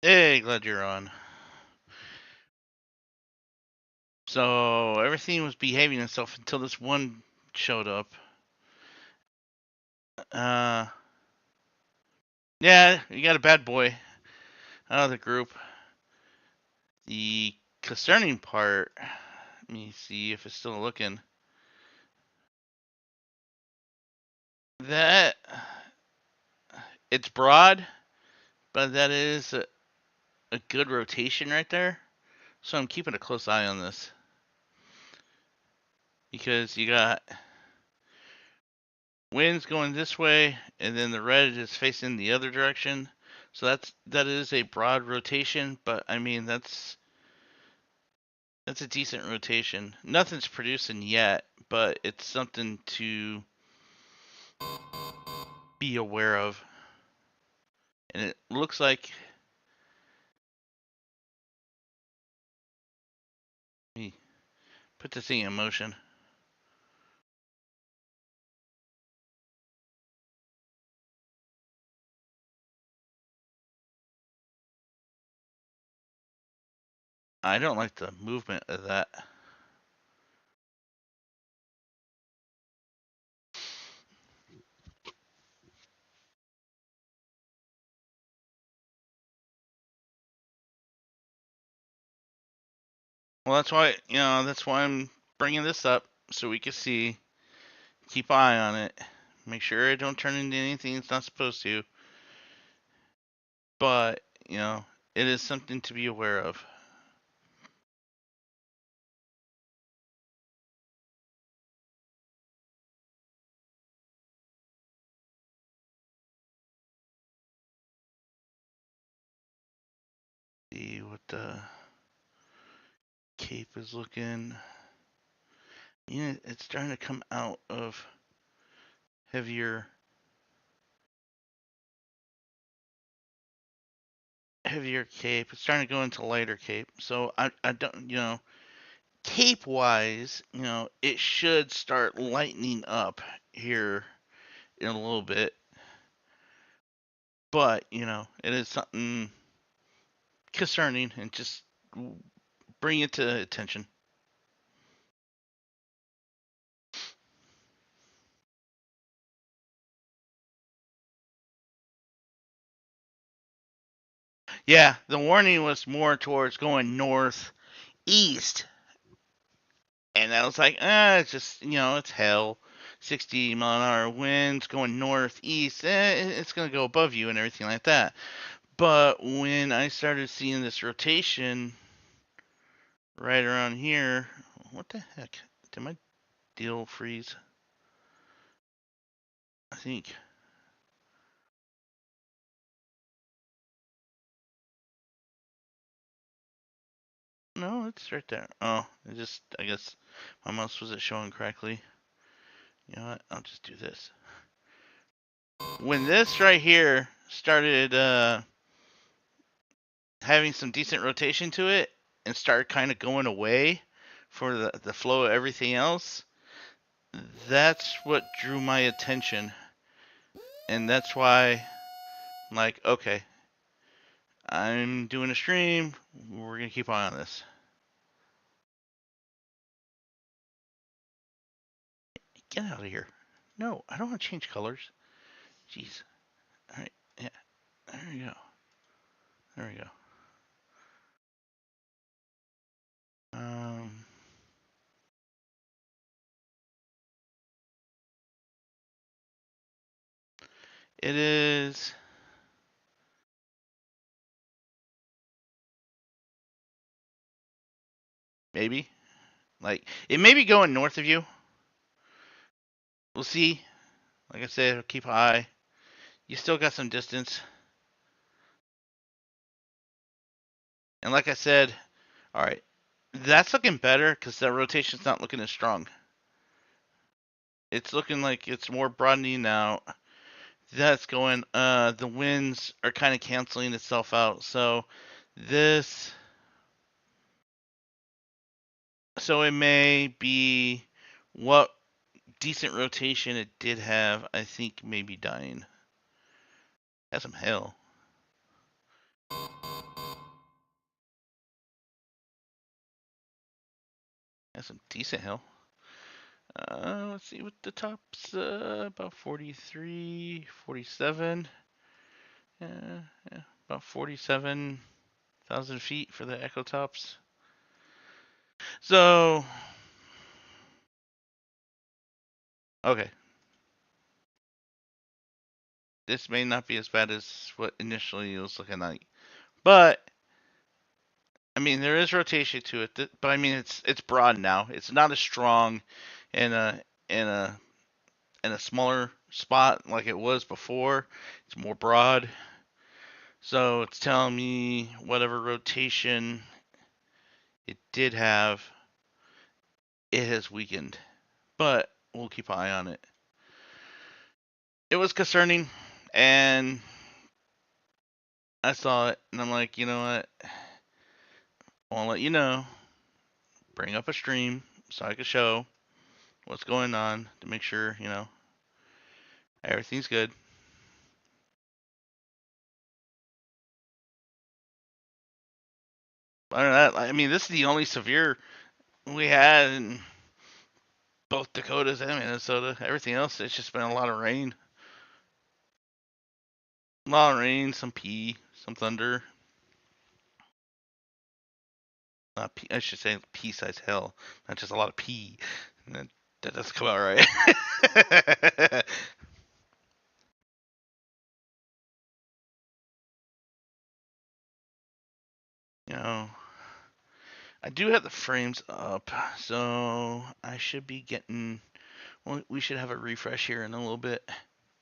Hey, glad you're on. So everything was behaving itself until this one showed up. Uh, yeah, you got a bad boy out of the group. The concerning part, let me see if it's still looking. That it's broad, but that is a good rotation right there. So I'm keeping a close eye on this because you got winds going this way, and then the red is facing the other direction. So that is a broad rotation, but I mean that's a decent rotation. Nothing's producing yet, but it's something to be aware of. And it looks like me put this thing in motion. I don't like the movement of that. Well, that's why I'm bringing this up so we can see, keep eye on it, make sure it don't turn into anything it's not supposed to. But it is something to be aware of. See what the cape is looking. It's starting to come out of heavier cape. It's starting to go into lighter cape. So I don't, cape wise, it should start lightening up here in a little bit. But, it is something concerning and just bring it to attention. Yeah, the warning was more towards going northeast. And I was like, it's just, it's hell. 60-mile-an-hour winds going northeast, it's going to go above you and everything like that. But when I started seeing this rotation right around here, what the heck? Did my deal freeze? I think. No, it's right there. Oh, I guess my mouse wasn't showing correctly. You know what? I'll just do this. When this right here started having some decent rotation to it and started kind of going away for the flow of everything else, that's what drew my attention. And that's why I'm like, okay, I'm doing a stream. We're going to keep eye on this. Get out of here. No, I don't want to change colors. Jeez. All right. Yeah. There we go. There we go. Um, it is maybe like it may be going north of you. We'll see. Like I said, keep high. You still got some distance. And like I said, all right, that's looking better because that rotation's not looking as strong. It's looking like it's more broadening out. That's going. The winds are kind of canceling itself out. So this, so it may be what decent rotation it did have. I think maybe dying. Has some hail. That's some decent hill. Let's see what the top's about 43, 47. Yeah, about 47,000 feet for the Echo Tops. So, okay, this may not be as bad as what initially it was looking like, but I mean there is rotation to it. But I mean it's broad now. It's not as strong in a in a smaller spot like it was before. It's more broad. So it's telling me whatever rotation it did have, it has weakened. But we'll keep an eye on it. It was concerning, and I saw it, and I'm like, you know what? I want to let you know. Bring up a stream so I can show what's going on to make sure, everything's good. Other than that, I mean, this is the only severe we had in both Dakotas and Minnesota. Everything else, it's just been a lot of rain. A lot of rain, some pea, some thunder. I should say pea size hell, not just a lot of pea. That doesn't come out right. you know, I do have the frames up, so I should be getting. Well, we should have a refresh here in a little bit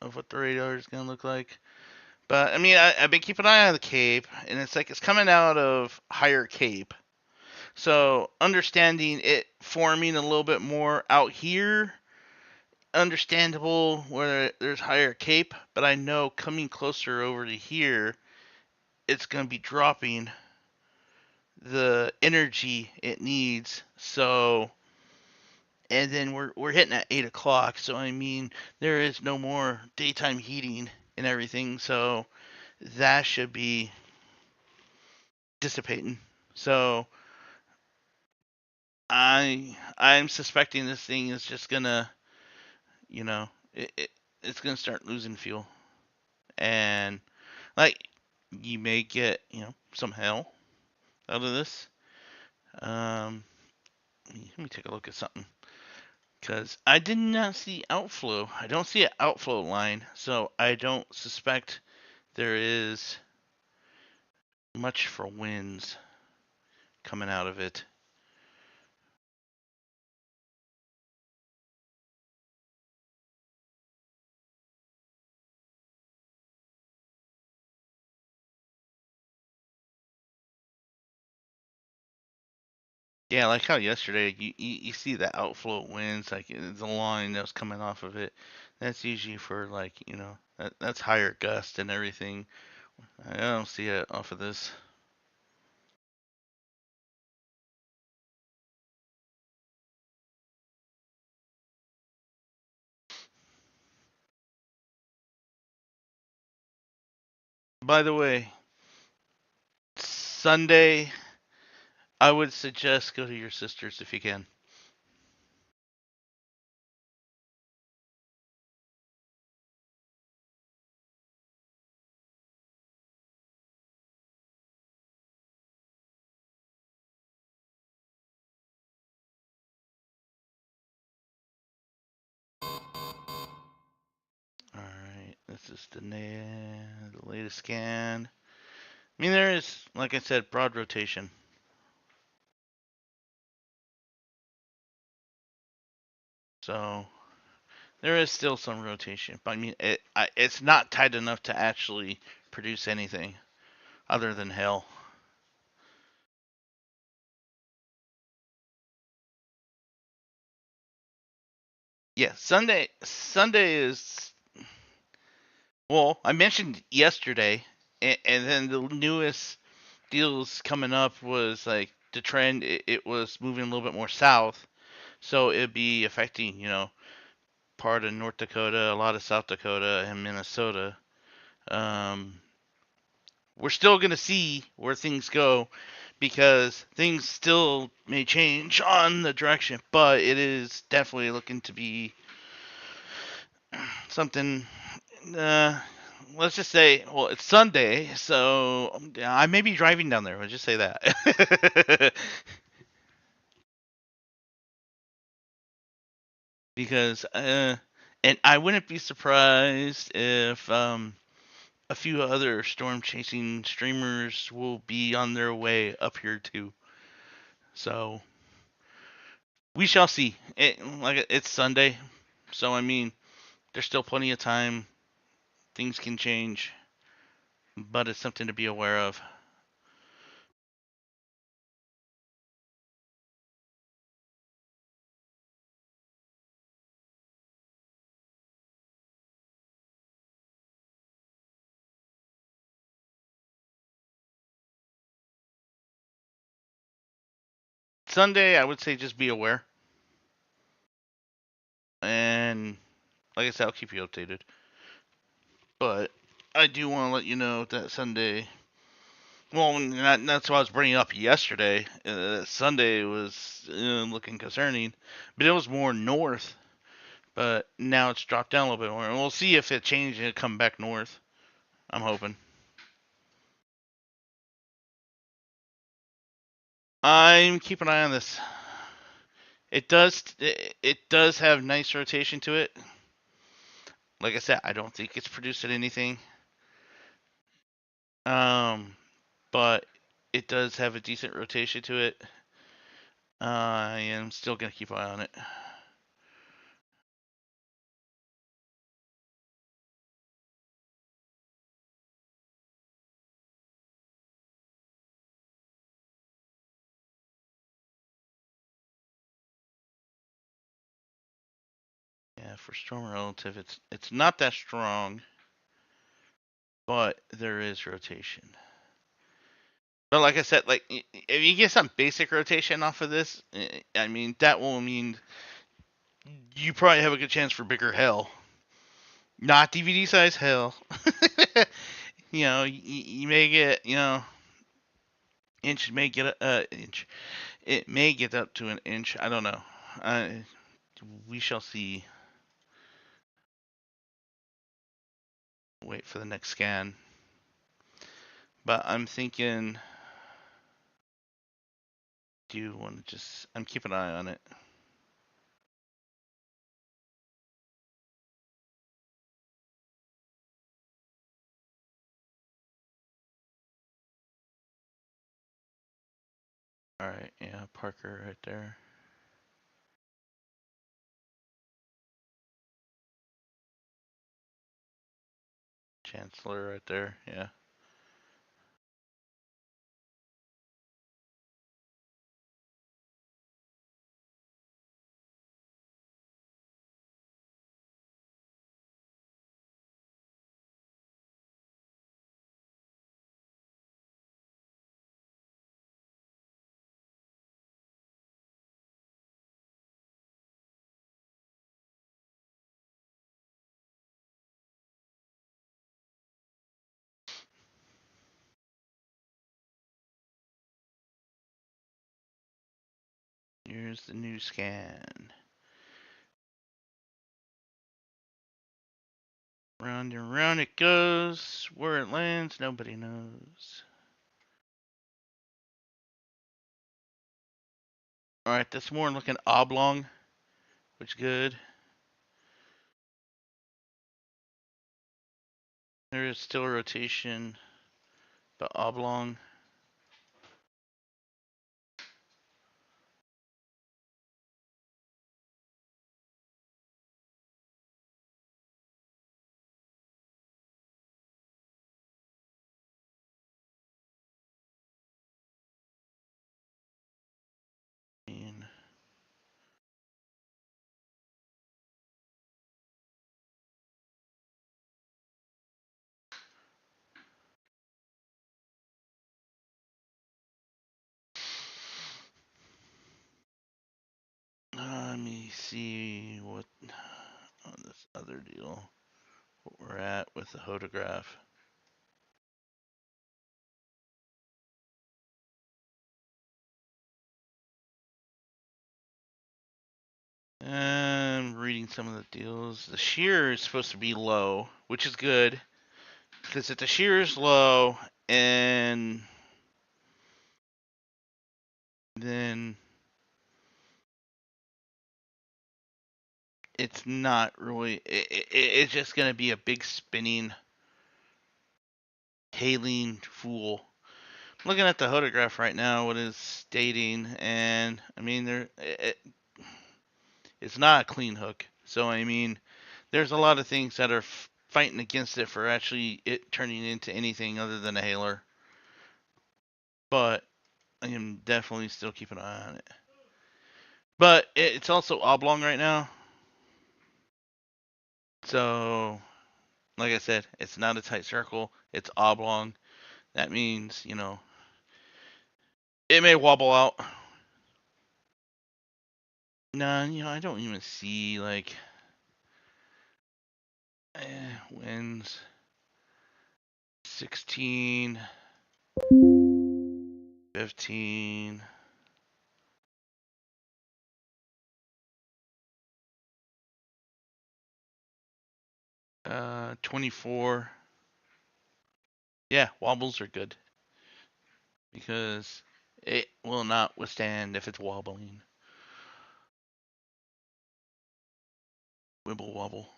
of what the radar is gonna look like. But I mean, I've been keeping an eye on the Cape, and it's like it's coming out of higher Cape. So understanding it forming a little bit more out here, understandable where there's higher Cape, but I know coming closer over to here, it's gonna be dropping the energy it needs. So, and then we're hitting at 8 o'clock. So I mean, there is no more daytime heating and everything. So that should be dissipating. So I'm suspecting this thing is just gonna, you know, it's gonna start losing fuel, and like you may get, some hell out of this. Um, let me take a look at something. Because I did not see outflow. I don't see an outflow line, so I don't suspect there is much for winds coming out of it. Yeah, like how yesterday you see the outflow winds, like the line that's coming off of it. That's usually for like, that's higher gust and everything. I don't see it off of this. By the way, Sunday, I would suggest go to your sister's if you can. All right, this is the latest scan. I mean, there is, like I said, broad rotation. So there is still some rotation. But I mean, it's not tight enough to actually produce anything other than hell. Yeah, Sunday is, well, I mentioned yesterday, and then the newest deals coming up was like the trend. It was moving a little bit more south, so it'd be affecting, part of North Dakota, a lot of South Dakota, and Minnesota. Um, we're still gonna see where things go because things still may change on the direction, but it is definitely looking to be something. Uh, let's just say, well, it's Sunday, so I may be driving down there. Let's just say that. Because, and I wouldn't be surprised if a few other storm chasing streamers will be on their way up here too. So we shall see. It's Sunday, so I mean, there's still plenty of time. Things can change, but it's something to be aware of. Sunday, I would say just be aware, and like I said, I'll keep you updated. But I do want to let you know that Sunday. Well, that's what I was bringing up yesterday. Sunday was looking concerning, but it was more north. But now it's dropped down a little bit more. And we'll see if it changes and come back north. I'm hoping. I'm keeping an eye on this. It does have nice rotation to it. Like I said, I don't think it's producing anything. Um, but it does have a decent rotation to it. I am still gonna keep an eye on it. Yeah, for storm relative, it's not that strong, but there is rotation. But like I said, like if you get some basic rotation off of this, I mean that will mean you probably have a good chance for bigger hell. Not DVD size hell. You may get inch may get inch. It may get up to an inch. I don't know. Uh, we shall see. Wait for the next scan. But I'm thinking, do you want to just? I'm keeping an eye on it. All right, yeah, Parker right there. Chancellor right there. Yeah. Here's the new scan. Round and round it goes. Where it lands, nobody knows. All right, that's more looking oblong, which is good. There is still a rotation, but oblong. And let me see what on this other deal, what we're at with the photograph. I'm reading some of the deals. The shear is supposed to be low, which is good. Because if the shear is low, and then it's not really. It's just going to be a big spinning, hailing fool. I'm looking at the photograph right now, what is stating, and I mean, it's not a clean hook. So, I mean, there's a lot of things that are fighting against it for actually it turning into anything other than a hailer. But I am definitely still keeping an eye on it. But it's also oblong right now. So, like I said, it's not a tight circle. It's oblong. That means, it may wobble out. Nah, I don't even see, like, winds 16, 15, 24. Yeah, wobbles are good because it will not withstand if it's wobbling. Wibble wobble.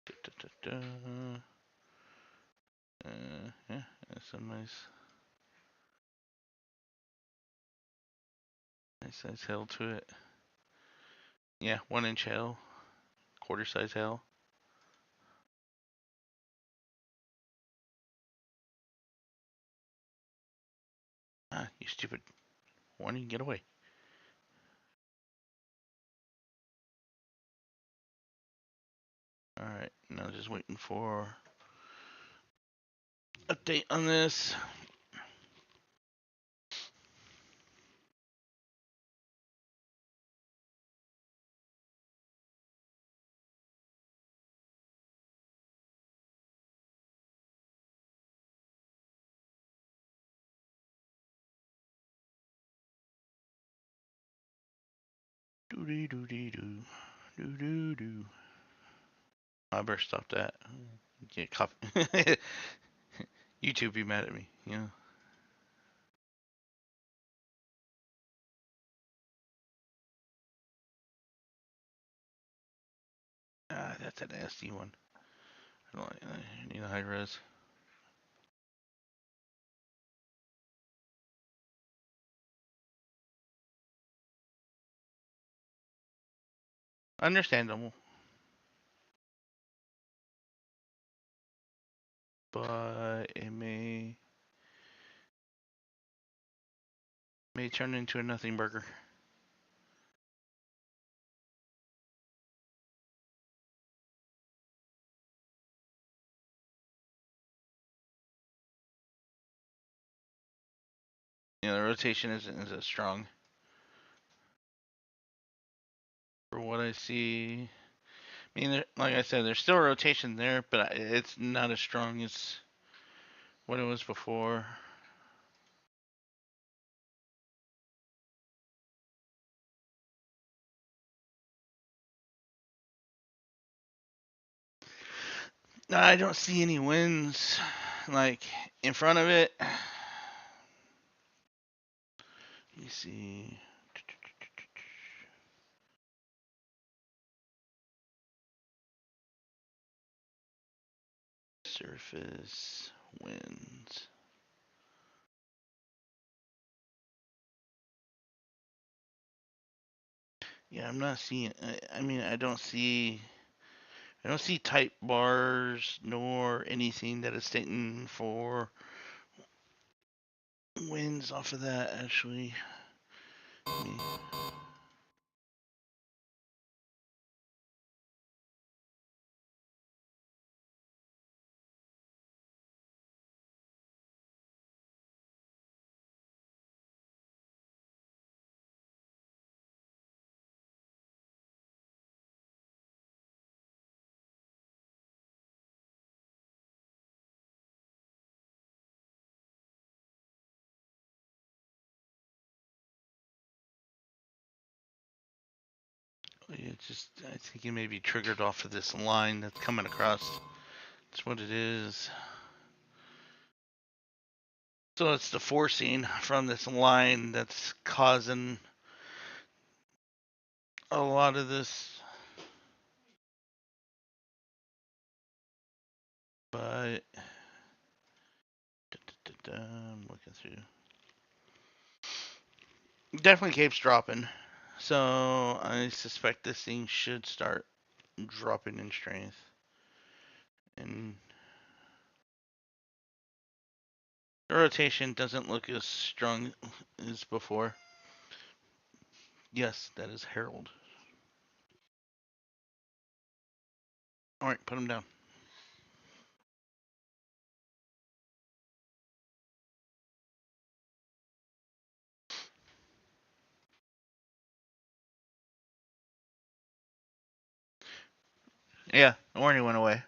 Da, da, da. Yeah, that's some nice size hail to it. Yeah, 1 inch hail, quarter size hail. Ah, you stupid warning, get away. Alright, now just waiting for update on this. Doo doo doo doo doo doo doo. I better stop that. Get copy. YouTube be mad at me, Ah, that's a nasty one. I don't like. I need a high res. Understandable, but it may turn into a nothing burger. The rotation isn't as strong for what I see. I mean, like I said, there's still a rotation there, but it's not as strong as what it was before. I don't see any winds like in front of it. Let me see. Surface winds. Yeah, I'm not seeing. I mean, I don't see. I don't see type bars nor anything that is stating for winds off of that. Actually, me. I think it may be triggered off of this line that's coming across. That's what it is. So it's the forcing from this line that's causing a lot of this. But I'm looking through. Definitely keeps dropping. So I suspect this thing should start dropping in strength. And the rotation doesn't look as strong as before. Yes, that is Harold. All right, put him down. Yeah, the warning went away.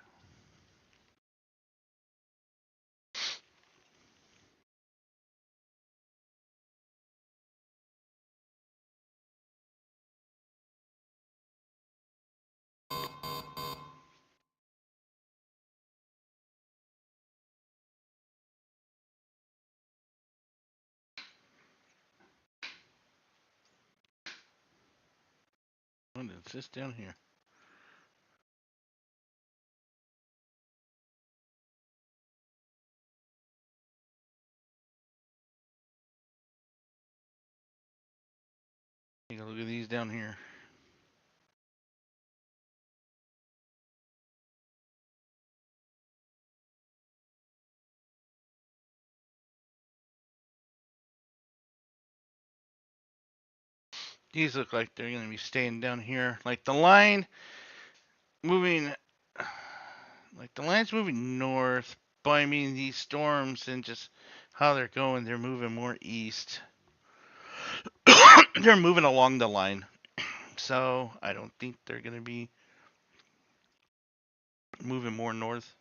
What is this down here? Take a look at these down here. These look like they're going to be staying down here. Like the line moving, like the line's moving north, but I mean these storms and just how they're going, they're moving more east. They're moving along the line. So I don't think they're going to be moving more north.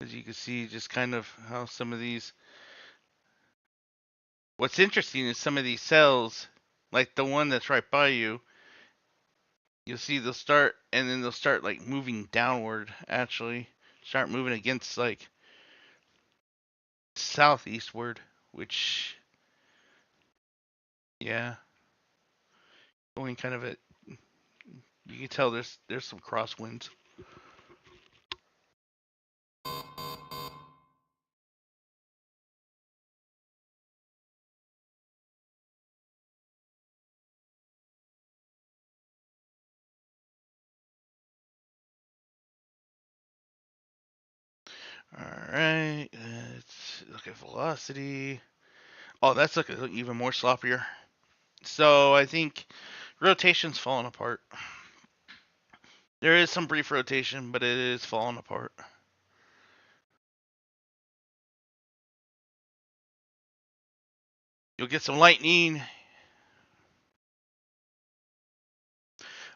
As you can see, just kind of how some of these. What's interesting is some of these cells, like the one that's right by you, you'll see they'll start and then they'll start like moving downward, actually. Start moving against like southeastward, which, yeah, going kind of at. You can tell there's some crosswinds. All right, let's look at velocity. Oh, that's looking even more sloppier. So I think rotation's falling apart. There is some brief rotation, but it is falling apart. You'll get some lightning.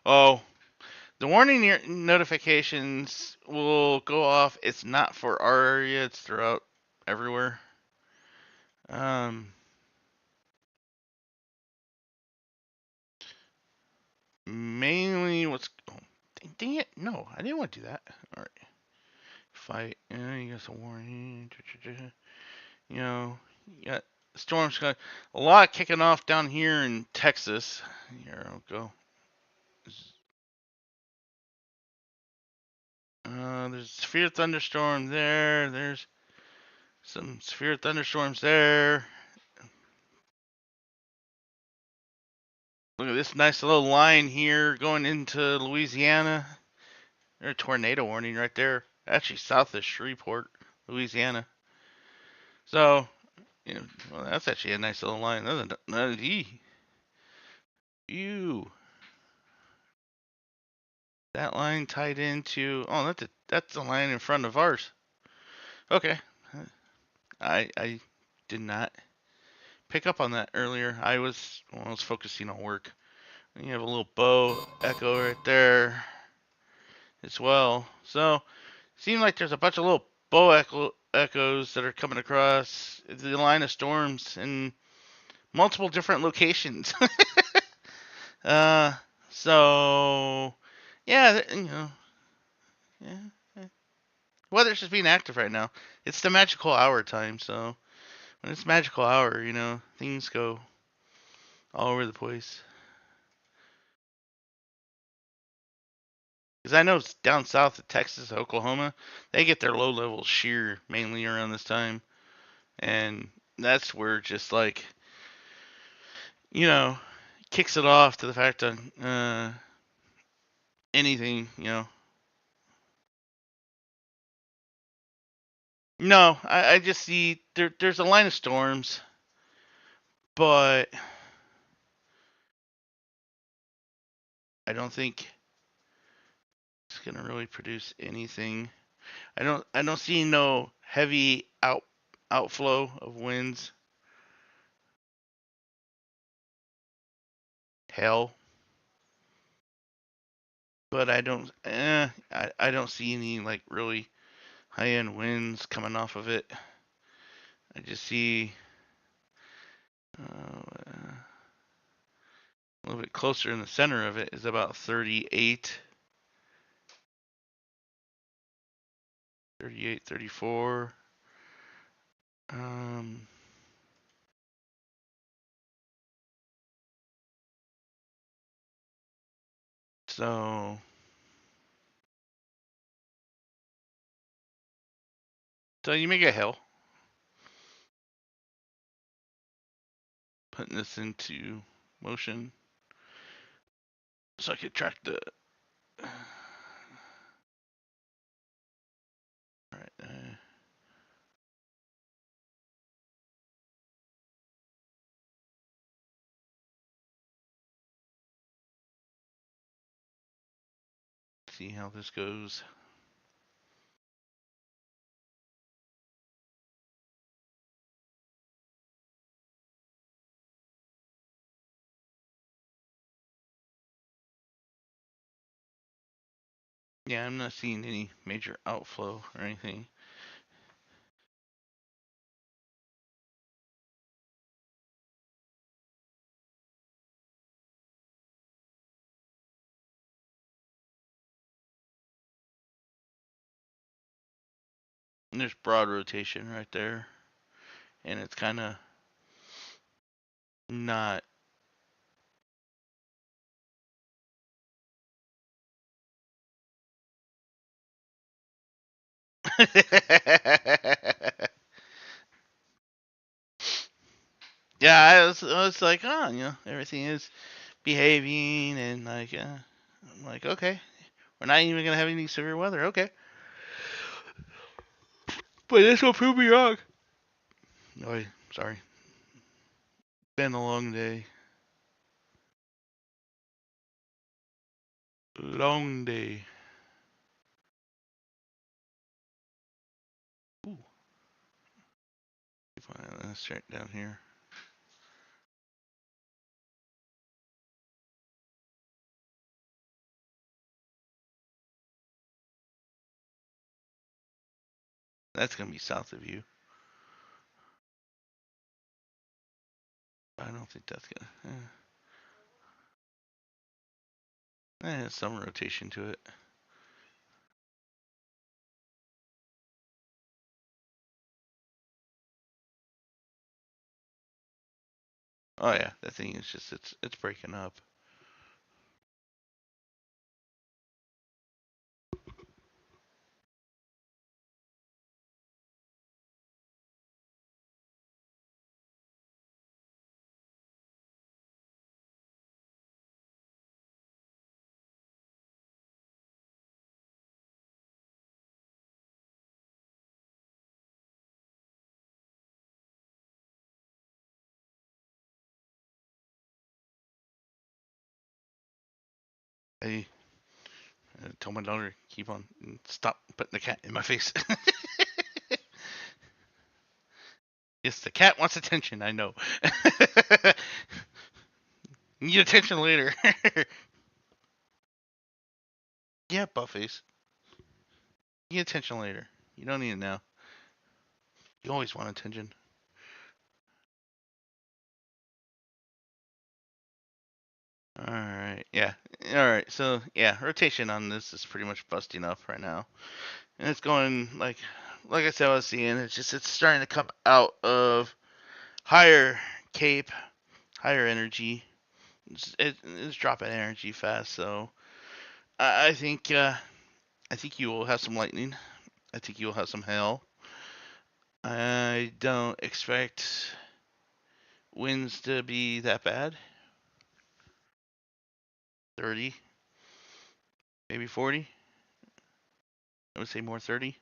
Oh, the warning notifications will go off. It's not for our area. It's throughout everywhere. Um, Mainly what's. Oh, dang it! No, I didn't want to do that. All right, fight. You got some warning. You know, you got storms. Got a lot kicking off down here in Texas. Here we go. There's a severe thunderstorm there. There's some severe thunderstorms there. Look at this nice little line here going into Louisiana. There's a tornado warning right there. Actually, south of Shreveport, Louisiana. So, well, that's actually a nice little line. Ew. That line tied into. Oh, that's the line in front of ours. Okay. I did not pick up on that earlier. I was focusing on work. And you have a little bow echo right there as well. So, seems like there's a bunch of little bow echoes that are coming across the line of storms, and multiple different locations. uh, so yeah, yeah. Weather's just being active right now. It's the magical hour time, so when it's magical hour, things go all over the place. Because I know down south of Texas, Oklahoma, they get their low level shear mainly around this time, and that's where just like you know kicks it off to the fact of anything. No, I just see there's a line of storms, but I don't think it's gonna really produce anything. I don't see no heavy outflow of winds. Hell, but I don't see any like really high end winds coming off of it. I just see a little bit closer in the center of it is about 38, 38, 34. Um, so you may get hell putting this into motion. So I could track the. All right. See how this goes. Yeah, I'm not seeing any major outflow or anything. And there's broad rotation right there, and it's kind of not. Yeah, I was like, oh, everything is behaving, and like, I'm like, okay, we're not even gonna have any severe weather, okay. But this will prove me wrong. Oh, sorry. Been a long day. Long day. Ooh, let's start down here. That's gonna be south of you. I don't think that's gonna. It has some rotation to it. Oh yeah, that thing is just it's breaking up. Hey, I told my daughter keep on stop putting the cat in my face. Yes, the cat wants attention. I know. Need attention later. Yeah, Buffy's. Need attention later. You don't need it now. You always want attention. All right. Yeah. All right. So yeah, rotation on this is pretty much busting up right now, and it's going like I said, I was seeing. It's starting to come out of higher cape, higher energy. It's dropping energy fast. So I think I think you will have some lightning. I think you will have some hail. I don't expect winds to be that bad. 30, maybe 40. I would say more 30.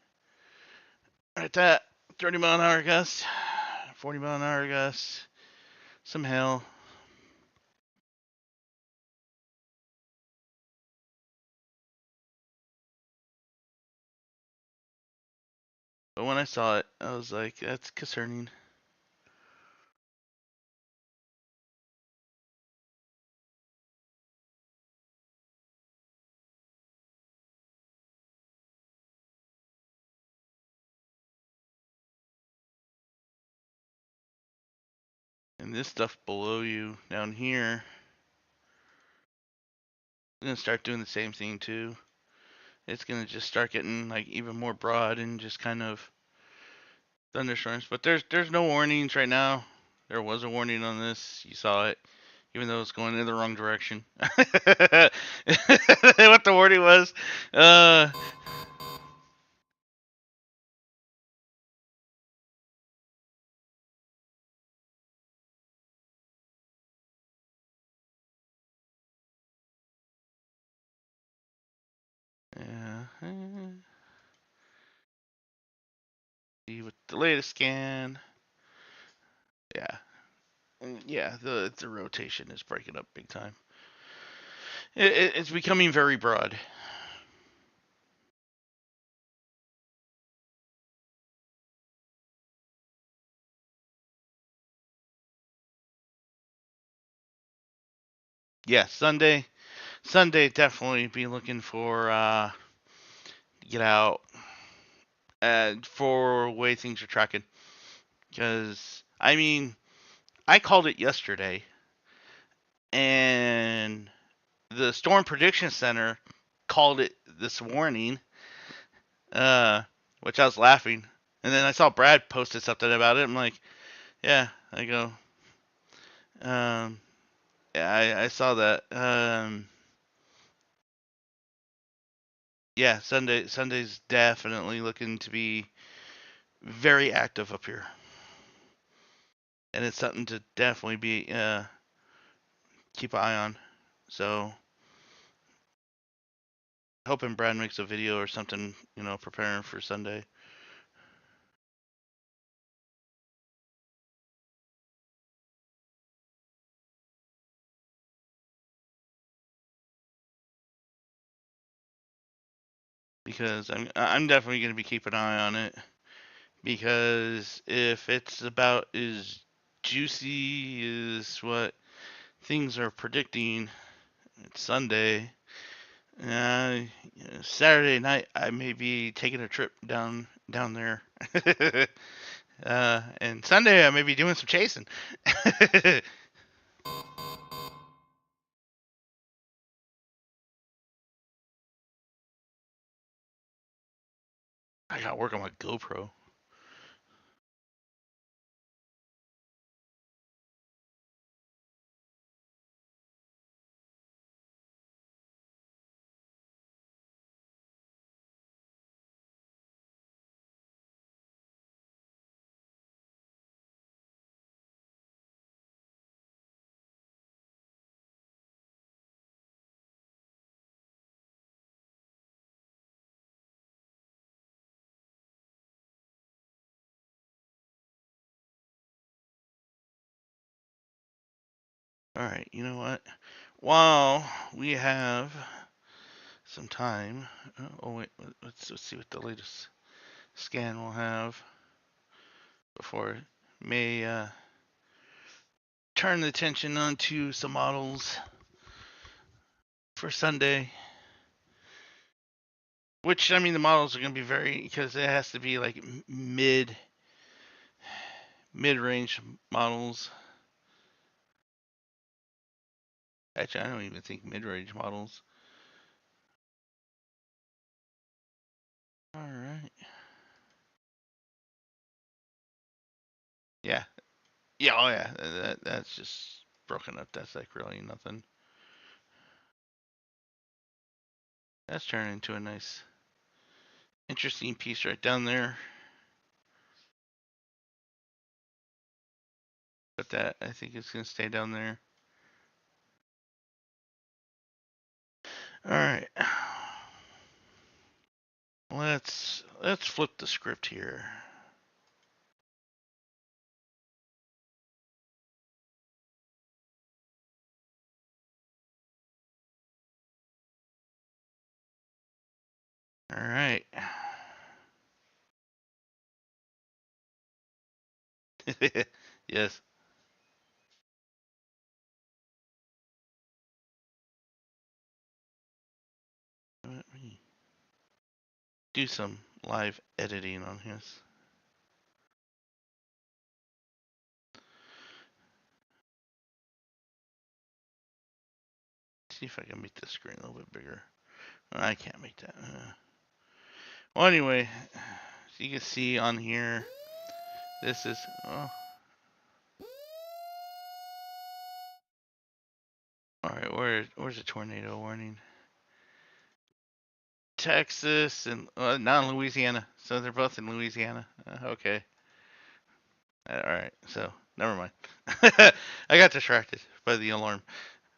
At that, 30 mile an hour gust, 40 mile an hour gust, some hail. But when I saw it, I was like, that's concerning. And this stuff below you down here is going to start doing the same thing too. It's going to just start getting like even more broad and just kind of thunderstorms. But there's no warnings right now. There was a warning on this. You saw it, even though it's going in the wrong direction. What the warning was. Uh, yeah. See with the latest scan. Yeah. Yeah, the rotation is breaking up big time. It's becoming very broad. Yeah, Sunday definitely be looking for get out for way things are tracking. Because I mean, I called it yesterday, and the Storm Prediction Center called it this morning, uh, which I was laughing. And then I saw Brad posted something about it. I'm like, yeah. I go, um, yeah, I saw that. Yeah, Sunday's definitely looking to be very active up here, and it's something to definitely be keep an eye on. So hoping Brad makes a video or something, preparing for Sunday. Because I'm definitely going to be keeping an eye on it, because if it's about as juicy as what things are predicting, it's Sunday. Uh, Saturday night I may be taking a trip down there. And Sunday I may be doing some chasing. I gotta work on my GoPro. All right, you know what? While we have some time, oh wait, let's see what the latest scan we'll have before it may turn the attention onto some models for Sunday. Which I mean, the models are going to be very, because it has to be like mid range models. Actually, I don't even think mid-range models. All right. Yeah. Yeah. Oh yeah. That's just broken up. That's like really nothing. That's turning into a nice, interesting piece right down there. But that I think it's gonna stay down there. All right. Let's flip the script here. All right. Yes. Let me do some live editing on his. See if I can make the screen a little bit bigger. I can't make that. Well, anyway, so you can see on here, this is. Oh, all right. Where's the tornado warning? Texas and not in Louisiana. So they're both in Louisiana. Okay. All right. So never mind. I got distracted by the alarm.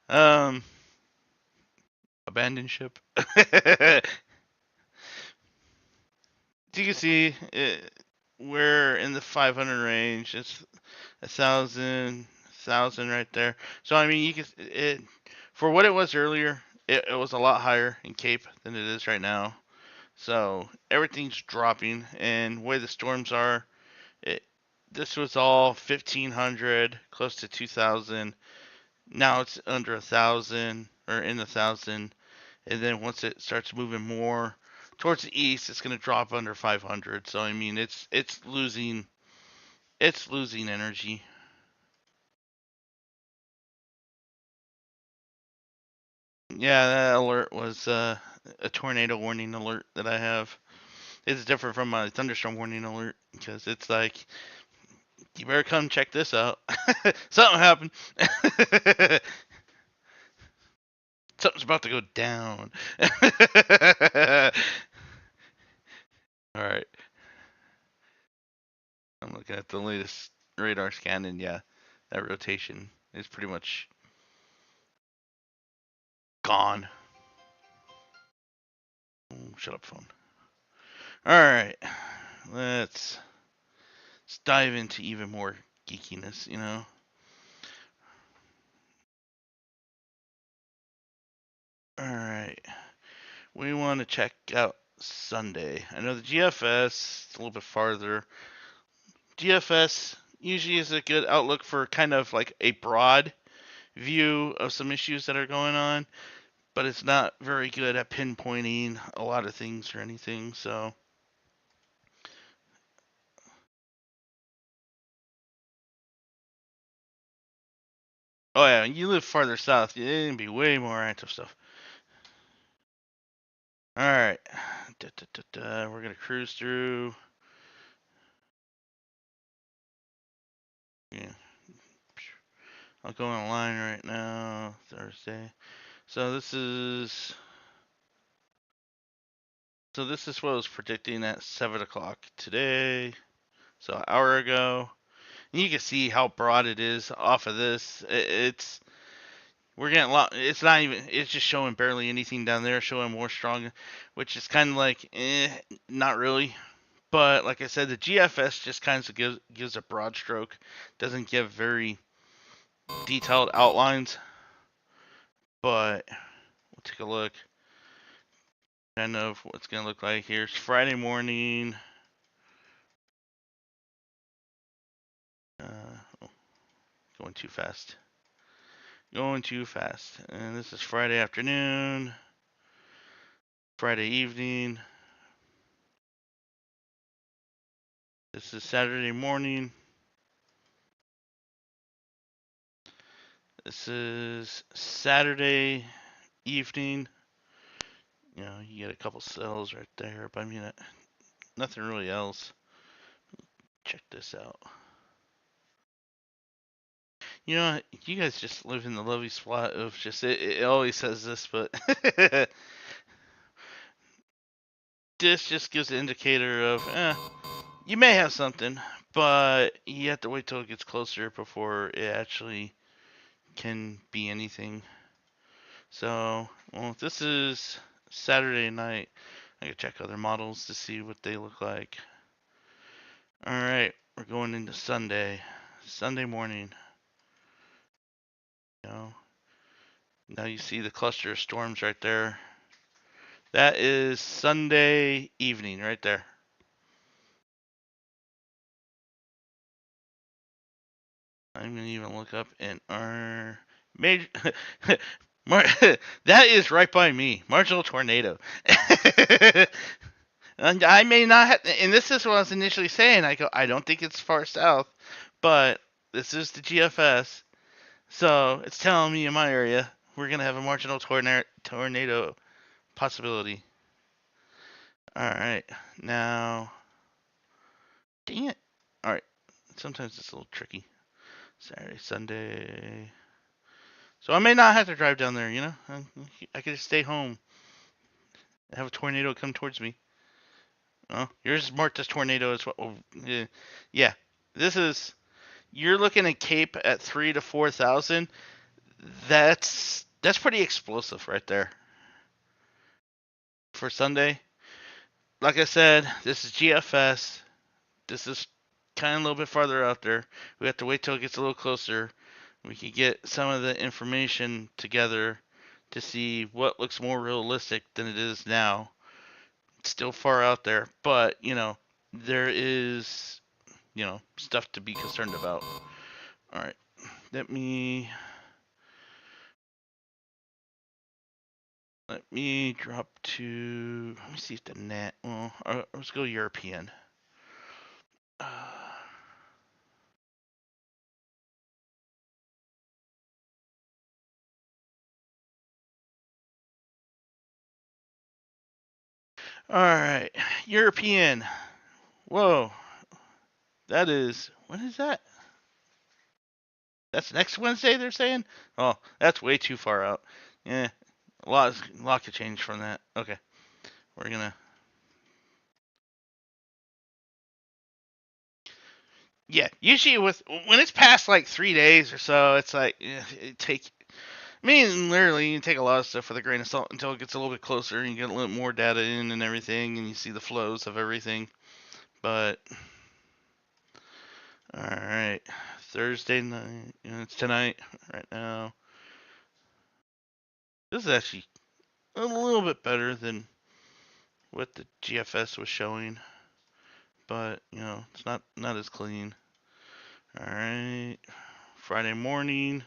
Um, abandoned ship. You can see we're in the 500 range. It's 1,000 right there. So I mean, you can it for what it was earlier. It was a lot higher in Cape than it is right now. So everything's dropping, and where the storms are, it, this was all 1,500, close to 2,000. Now it's under 1,000 or in 1,000, and then once it starts moving more towards the east, it's going to drop under 500. So I mean, it's losing energy. Yeah, that alert was a tornado warning alert that I have. It's different from my thunderstorm warning alert because it's like you better come check this out. Something happened. Something's about to go down. All right. I'm looking at the latest radar scan, and yeah, that rotation is pretty much gone. Shut up, phone. All right, let's dive into even more geekiness. All right, we want to check out Sunday. I know the GFS is a little bit farther. GFS usually is a good outlook for kind of like a broad view of some issues that are going on, but it's not very good at pinpointing a lot of things or anything. So, oh yeah, you live farther south, it'd be way more active stuff. All right, we're gonna cruise through. Yeah, I'll go online right now. Thursday. So this is what I was predicting at 7 o'clock today. So an hour ago. And you can see how broad it is off of this. It's we're getting a lot. It's not even. It's just showing barely anything down there. Showing more strong, which is kind of like, not really. But like I said, the GFS just kind of gives a broad stroke. Doesn't give very detailed outlines. But we'll take a look. Kind of what's gonna look like. Here's Friday morning. Oh, going too fast. Going too fast. And this is Friday afternoon. Friday evening. This is Saturday morning. This is Saturday evening. You get a couple cells right there, but I mean, nothing really else. Check this out. You guys just live in the lovely spot of just it always says this, but this just gives an indicator of you may have something, but you have to wait till it gets closer before it actually can be anything. So, well, if this is Saturday night, I can check other models to see what they look like. All right, we're going into Sunday morning. You know, now you see the cluster of storms right there. That is Sunday evening right there. I'm gonna even look up in our major. That is right by me. Marginal tornado. And I may not have, and this is what I was initially saying. I don't think it's far south, but this is the GFS, so it's telling me in my area we're gonna have a marginal tornado possibility. All right, now, dang it. All right, sometimes it's a little tricky. Saturday, Sunday. So I may not have to drive down there. I could just stay home and have a tornado come towards me. Oh, yours marked as tornado as well. Oh, yeah. Yeah, this is. You're looking at Cape at 3 to 4,000. That's pretty explosive right there for Sunday. Like I said, this is GFS. This is kind of a little bit farther out there. We have to wait till it gets a little closer. We can get some of the information together to see what looks more realistic than it is now. It's still far out there, but there is stuff to be concerned about. All right, let me drop to. Let me see if the net. Well, let's go European. Uh, all right, European. Whoa, that is. When is that? That's next Wednesday. They're saying. Oh, that's way too far out. Yeah, a lot could change from that. Okay, we're gonna. Yeah, usually when it's past like 3 days or so, it's like it take. I mean, literally, you take a lot of stuff with a grain of salt until it gets a little bit closer and you get a little more data in and everything, and you see the flows of everything. But all right, Thursday night. It's tonight right now. This is actually a little bit better than what the GFS was showing, but it's not as clean. All right, Friday morning.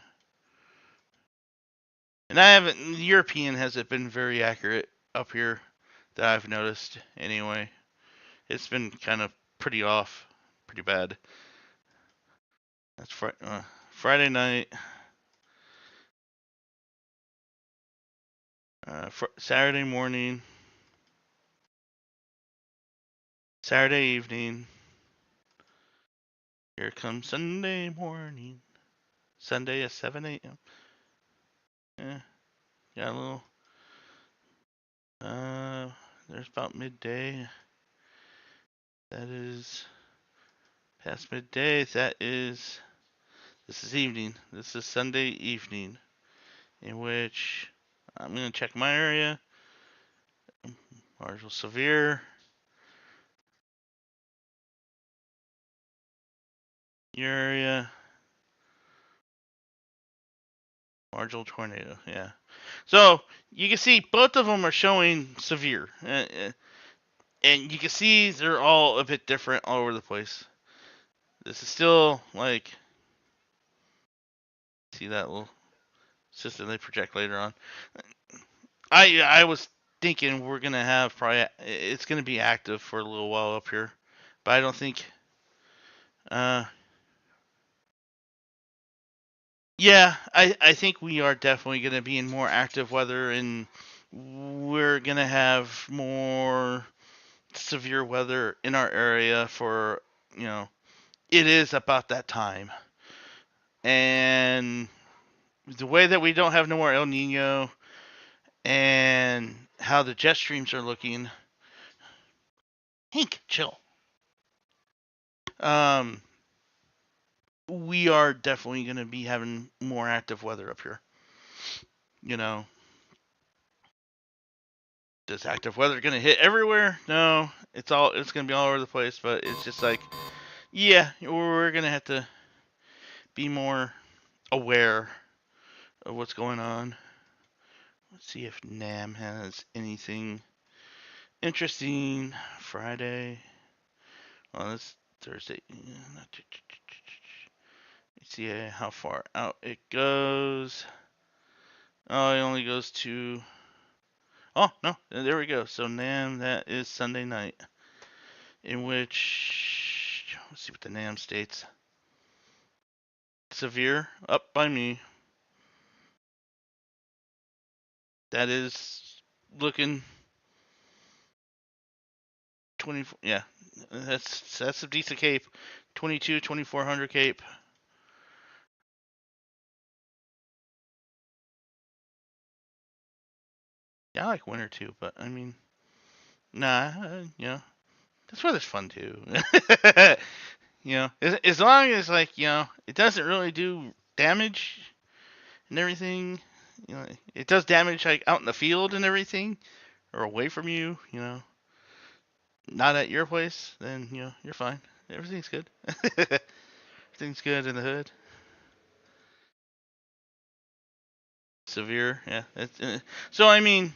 And I haven't. The European hasn't been very accurate up here that I've noticed. Anyway, it's been kind of pretty off, pretty bad. That's Friday night. Saturday morning. Saturday evening. Here comes Sunday morning. Sunday at 7 a.m. Yeah, got a little. Uh, there's about midday. That is past midday. This is evening. This is Sunday evening, in which I'm gonna check my area. Marginal severe. Your area. Marginal tornado. Yeah. So you can see both of them are showing severe, and you can see they're all a bit different all over the place. This is still like, see that little system they project later on. I was thinking we're gonna have probably it's gonna be active for a little while up here, but I don't think. Uh, Yeah, I think we are definitely going to be in more active weather, and we're going to have more severe weather in our area for, you know, it is about that time. And the way that we don't have no more El Nino and how the jet streams are looking, Hank, chill. Um, we are definitely going to be having more active weather up here. You know, is active weather going to hit everywhere? No, it's going to be all over the place. But it's just like, yeah, we're going to have to be more aware of what's going on. Let's see if Nam has anything interesting. Friday. Well, it's Thursday. Let's see how far out it goes. Oh, it only goes to. Oh no, there we go. So Nam, that is Sunday night, in which let's see what the Nam states. Severe up by me. That is looking 20. Yeah, that's a decent cape. 22, 2400 cape. Yeah, I like winter too, but I mean, nah, that's where there's fun too. As long as like it doesn't really do damage and everything. It does damage like out in the field and everything, or away from you. Not at your place. Then you're fine. Everything's good. Everything's good in the hood. Severe, yeah. So I mean,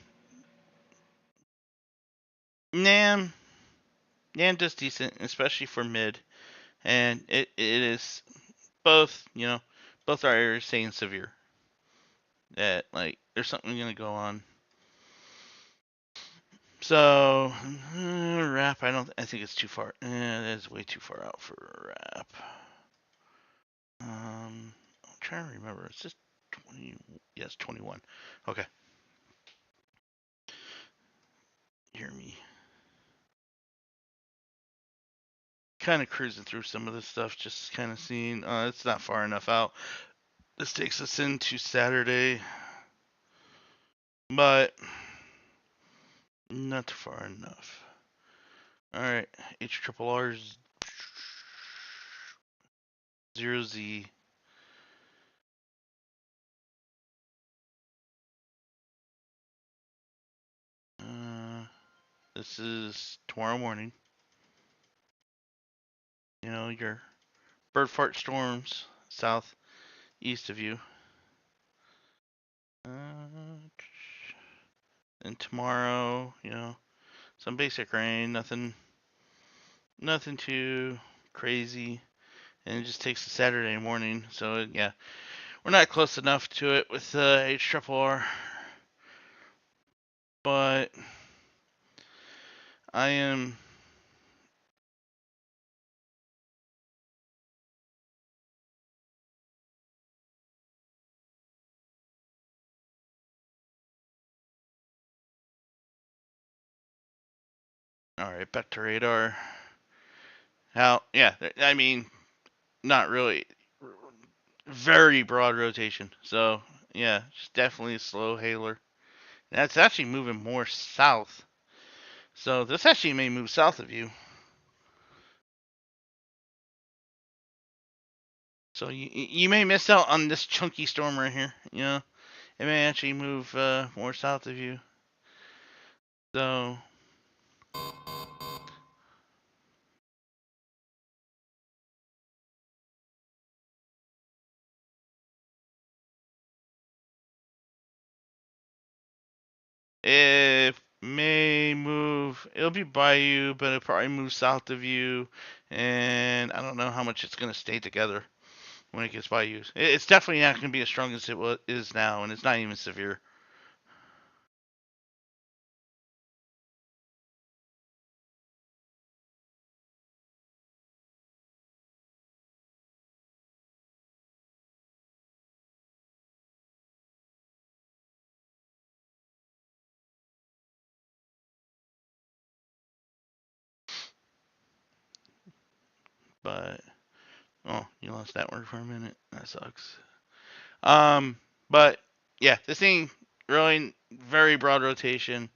Nam Nam does decent, especially for mid, and it is both. Both our areas saying severe. That like there's something gonna go on. So rap, I think it's too far. That is way too far out for rap. I'm trying to remember. It's just 20. Yes, 21. Okay, hear me. Kind of cruising through some of this stuff, just kind of seeing. It's not far enough out. This takes us into Saturday, but not far enough. All right, H triple R's 0Z. Uh, this is tomorrow morning. Your bird fart storms southeast of you. Uh, and tomorrow, some basic rain, nothing too crazy, and it just takes a Saturday morning. So yeah, we're not close enough to it with H triple R, but I am. All right, back to radar. How? Yeah, I mean, not really. Very broad rotation. So yeah, it's definitely a slow hailer. That's actually moving more south. So this actually may move south of you. So you may miss out on this chunky storm right here. It may actually move more south of you. So it may move. It'll be by you, but it'll probably move south of you. And I don't know how much it's gonna stay together when it gets by you. It's definitely not gonna be as strong as it is now, and it's not even severe. but oh, you lost that word for a minute. That sucks. Um, but yeah, this thing really very broad rotation.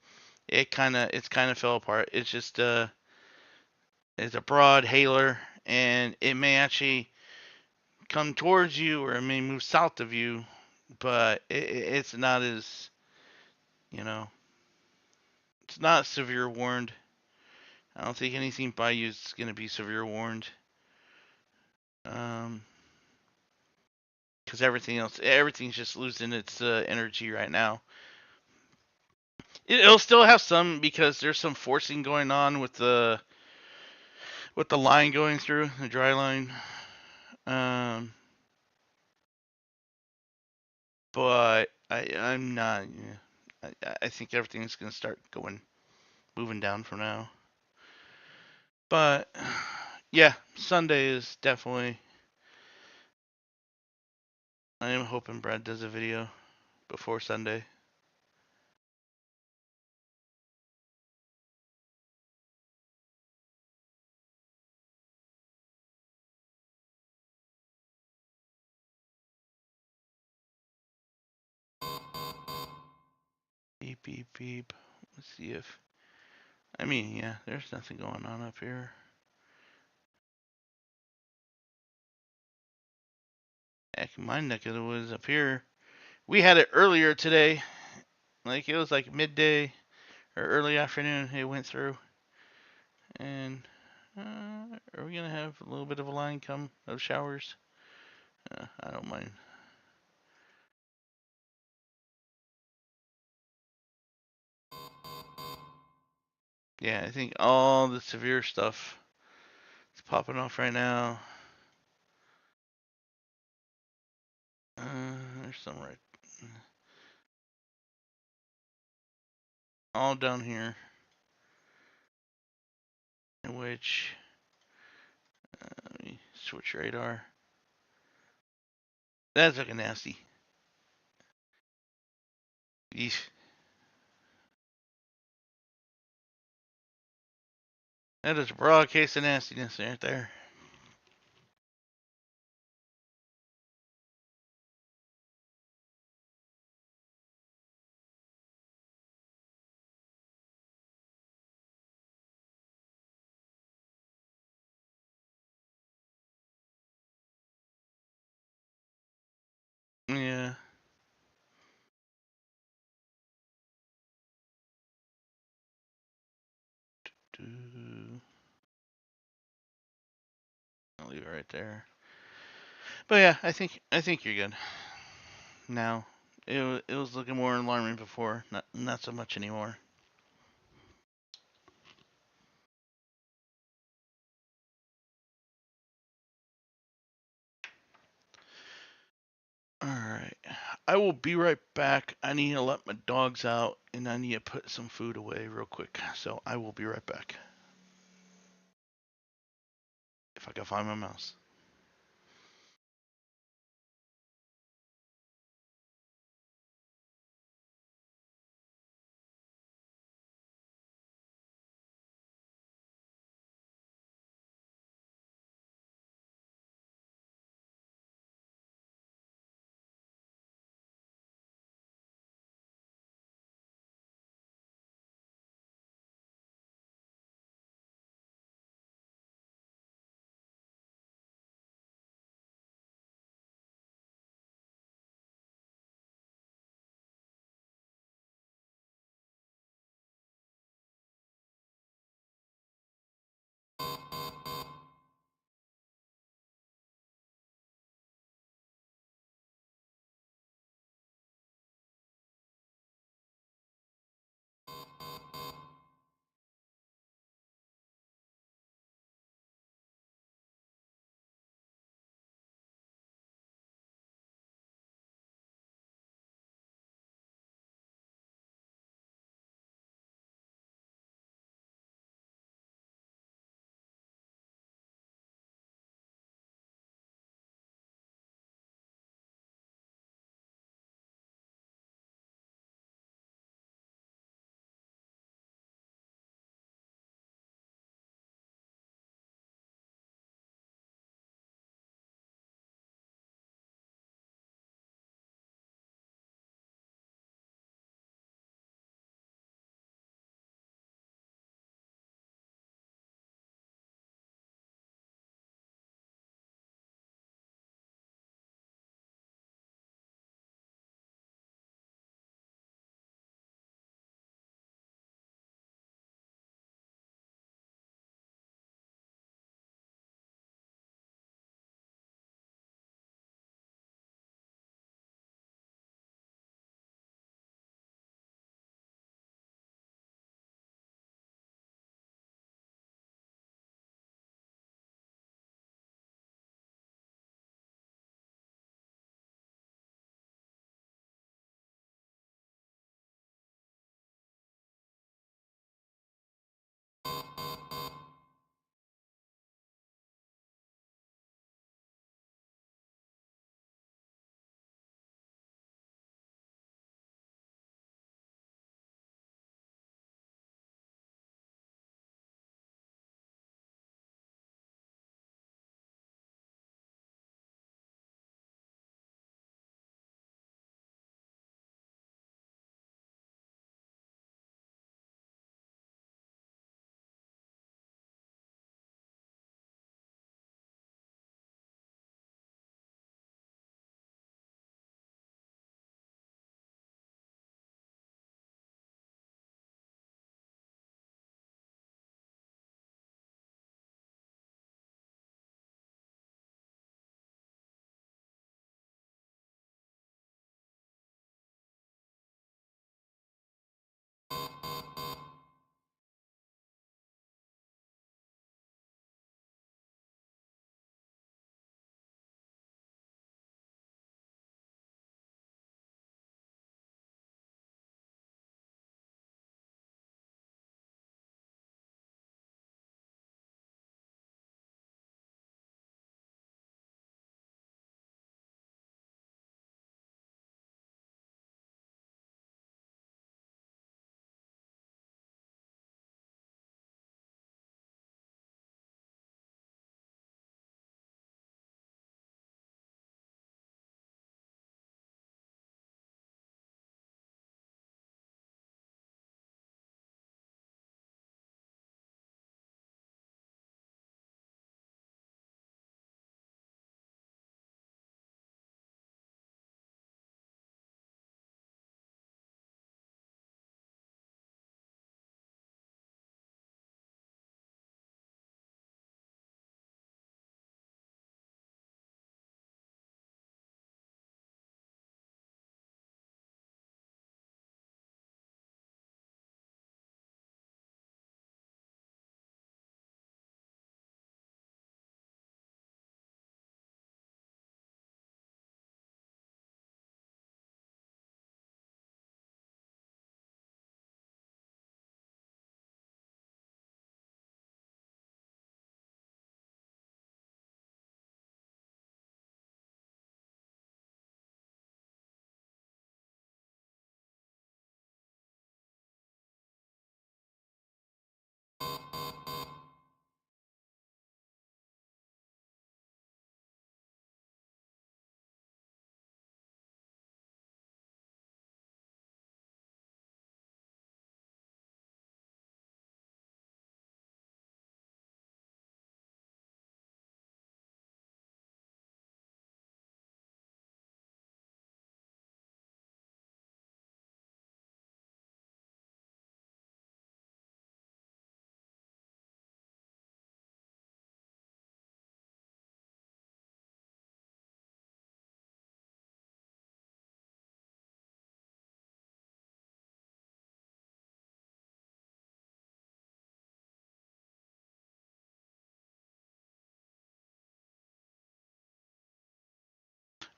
It's kind of fell apart. It's just it's a broad hailer, and it may actually come towards you or it may move south of you, but it's not as you know it's not severe warned. I don't think anything by you is going to be severe warned. Um, because everything's just losing its energy right now. It'll still have some because there's some forcing going on with the line going through the dry line. Um, but I'm not. Yeah, I think everything's gonna start moving down from now. But yeah, Sunday is definitely. I am hoping Brad does a video before Sunday. Beep beep beep. Let's see if. I mean, yeah, there's nothing going on up here. Heck, my neck of the woods up here. We had it earlier today. Like it was like midday or early afternoon. It went through, and are we gonna have a little bit of a line come of showers? I don't mind. Yeah, I think all the severe stuff is popping off right now. There's some right all down here, in which let me switch radar. That's looking nasty. Yeesh. That is a broad case of nastiness right there. Yeah. I'll leave it right there. But yeah, I think you're good now. It was looking more alarming before, not so much anymore. All right, I will be right back. I need to let my dogs out, and I need to put some food away real quick. So I will be right back if I can find my mouse.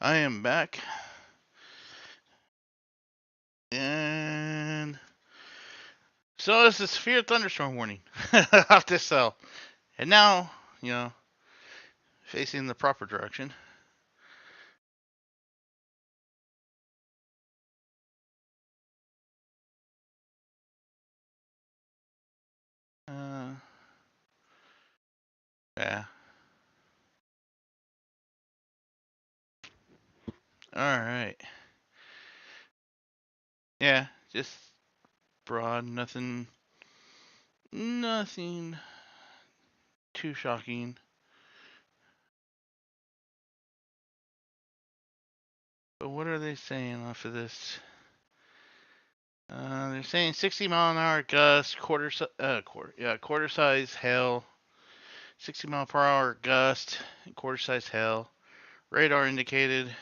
I am back, and so it's a severe thunderstorm warning off this cell. And now, you know, facing the proper direction. Uh, yeah. All right. Yeah, just broad, nothing too shocking. But what are they saying off of this? They're saying 60-mile-an-hour gust, quarter size hail, 60-mile-per-hour gust, quarter size hail. Radar indicated.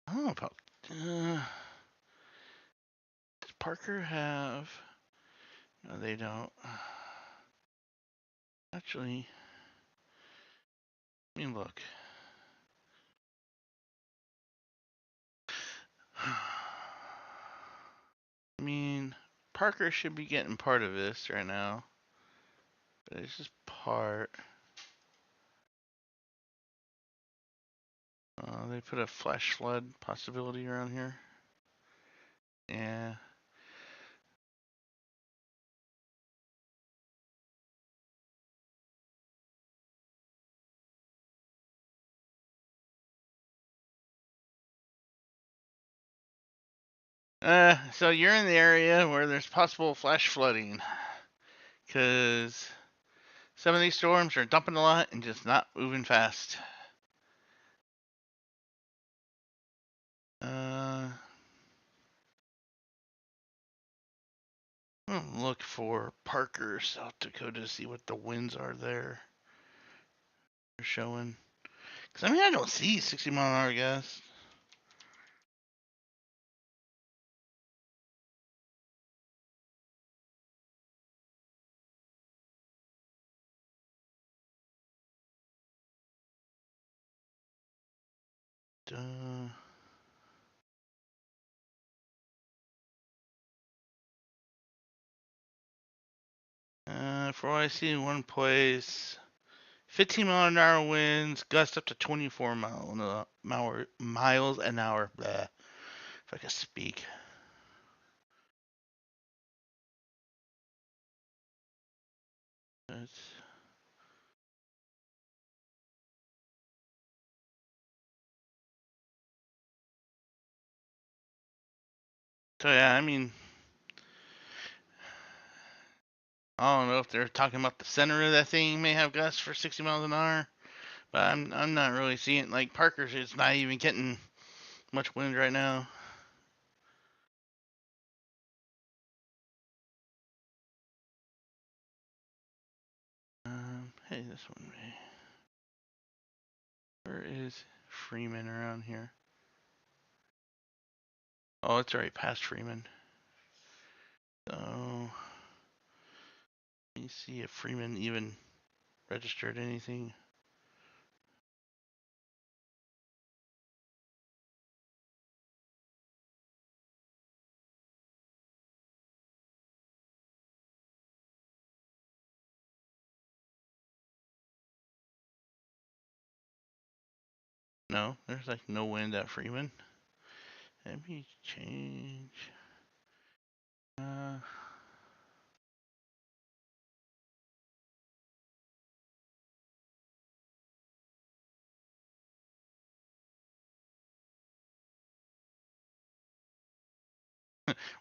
I don't know about. Does Parker have? No, they don't. Actually, let me look. I mean, Parker should be getting part of this right now, but it's just part. They put a flash flood possibility around here. Yeah. So you're in the area where there's possible flash flooding, because some of these storms are dumping a lot and just not moving fast. Uh, I'm gonna look for Parker, South Dakota, to see what the winds are there. They're showing. Because, I mean, I don't see 60 mile an hour gusts. Duh. For what I see in one place, 15 mile an hour winds, gust up to 24 miles an hour. Blah. If I could speak. That's... So yeah, I mean, I don't know if they're talking about the center of that thing may have gusts for 60 miles an hour, but I'm not really seeing, like, Parker's. It's not even getting much wind right now. Hey, this one may. Where is Freeman around here? Oh, it's already past Freeman. So let me see if Freeman even registered anything. No, there's like no wind at Freeman. Let me change. Uh,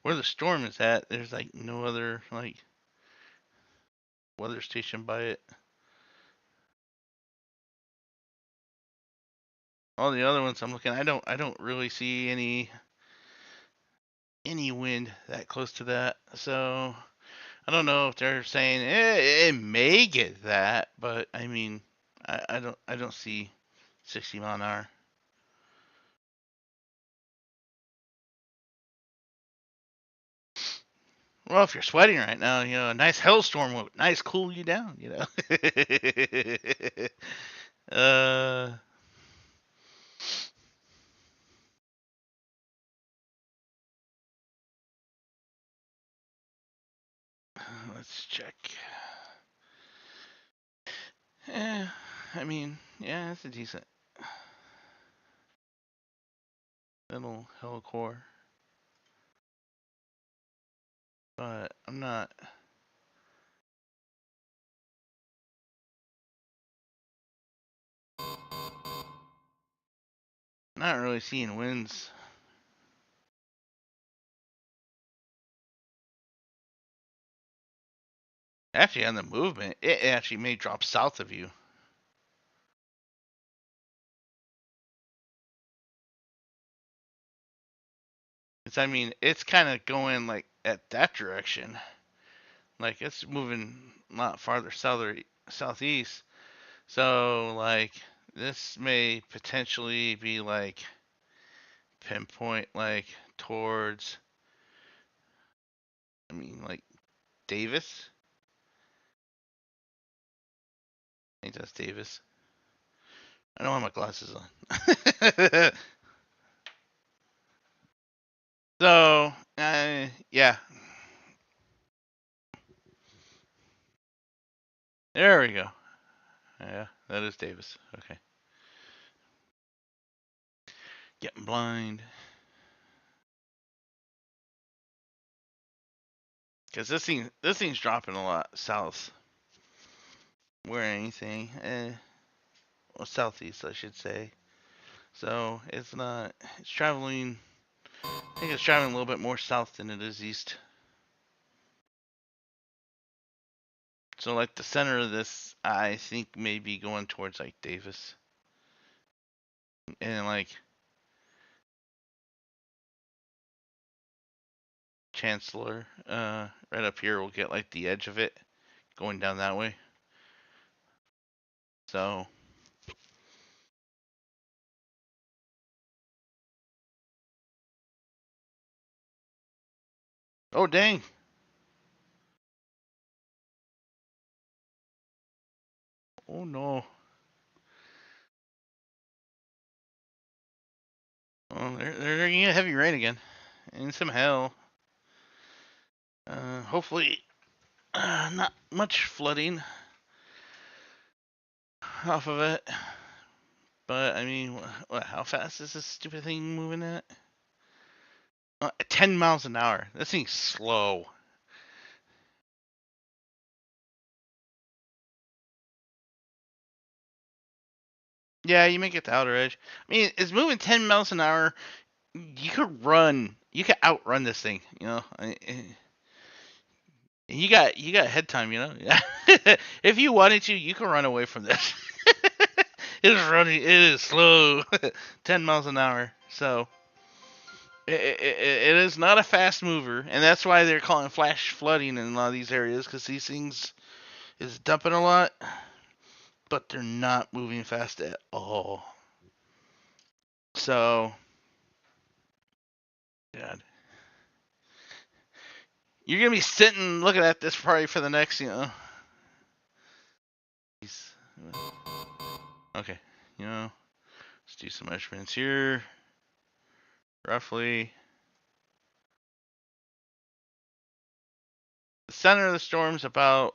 where the storm is at, there's like no other like weather station by it. All the other ones I'm looking, I don't really see any wind that close to that. So I don't know if they're saying it may get that, but I mean, I don't see 60 mile an hour. Well, if you're sweating right now, a nice hailstorm would nice cool you down. uh, let's check. Yeah, I mean, yeah, it's a decent little hell core, but I'm not really seeing winds. Actually, on the movement, it actually may drop south of you. It's, I mean, it's kind of going like at that direction. Like it's moving a lot farther southeast. So like this may potentially be like pinpoint like towards. I mean like Davis. I think that's Davis. I don't have my glasses on. So yeah, there we go. Yeah, that is Davis. Okay, getting blind because this thing's dropping a lot south. Where anything, well, southeast, I should say. So it's not. It's traveling. I think it's traveling a little bit more south than it is east. So like the center of this, I think may be going towards like Davis and like Chancellor. Right up here, we'll get like the edge of it going down that way. So, oh dang! Oh no! Oh, they're gonna get heavy rain again and some hail. Hopefully, not much flooding off of it. But I mean, how fast is this stupid thing moving at? 10 miles an hour. That thing's slow. Yeah, you make it the outer edge. I mean, it's moving 10 miles an hour. You could run. You could outrun this thing. You got head time. If you wanted to, you could run away from this. It is running. It is slow. 10 miles an hour. So it is not a fast mover, and that's why they're calling flash flooding in a lot of these areas because these things is dumping a lot, but they're not moving fast at all. So, God, you're gonna be sitting looking at this probably for the next, Okay, let's do some measurements here. Roughly, the center of the storm's about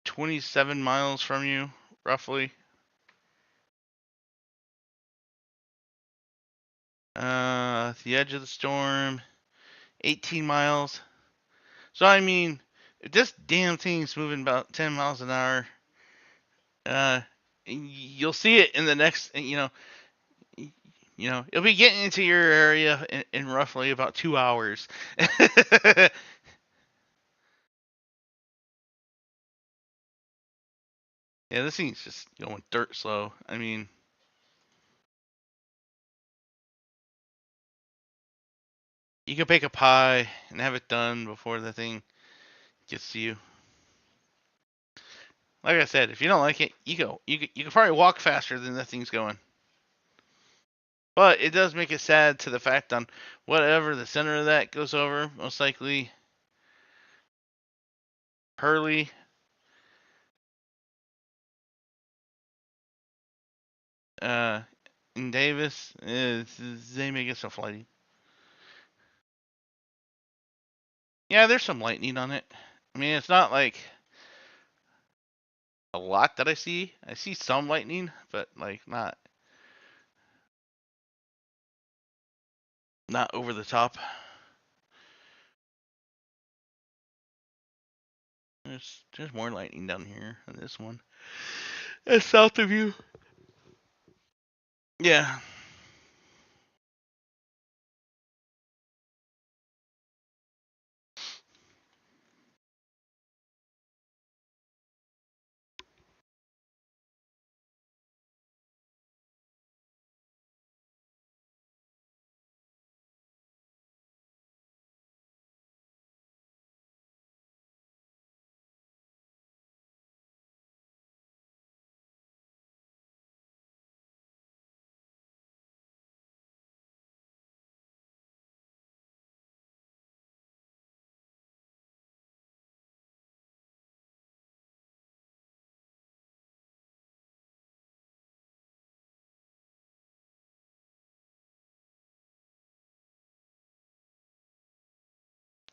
27 miles from you, roughly. The edge of the storm, 18 miles. So I mean, if this damn thing's moving about 10 miles an hour, uh, you'll see it in the next, it'll be getting into your area in roughly about 2 hours. Yeah, this thing's just going dirt slow. I mean, you can bake a pie and have it done before the thing gets to you. Like I said, if you don't like it, you go. You can probably walk faster than the thing's going. But it does make it sad to the fact on whatever the center of that goes over, most likely Hurley. Uh, in Davis, they may get some flighting. Yeah, there's some lightning on it. I mean, it's not like a lot that I see. I see some lightning, but like not over the top. There's more lightning down here on this one. It's south of you. Yeah.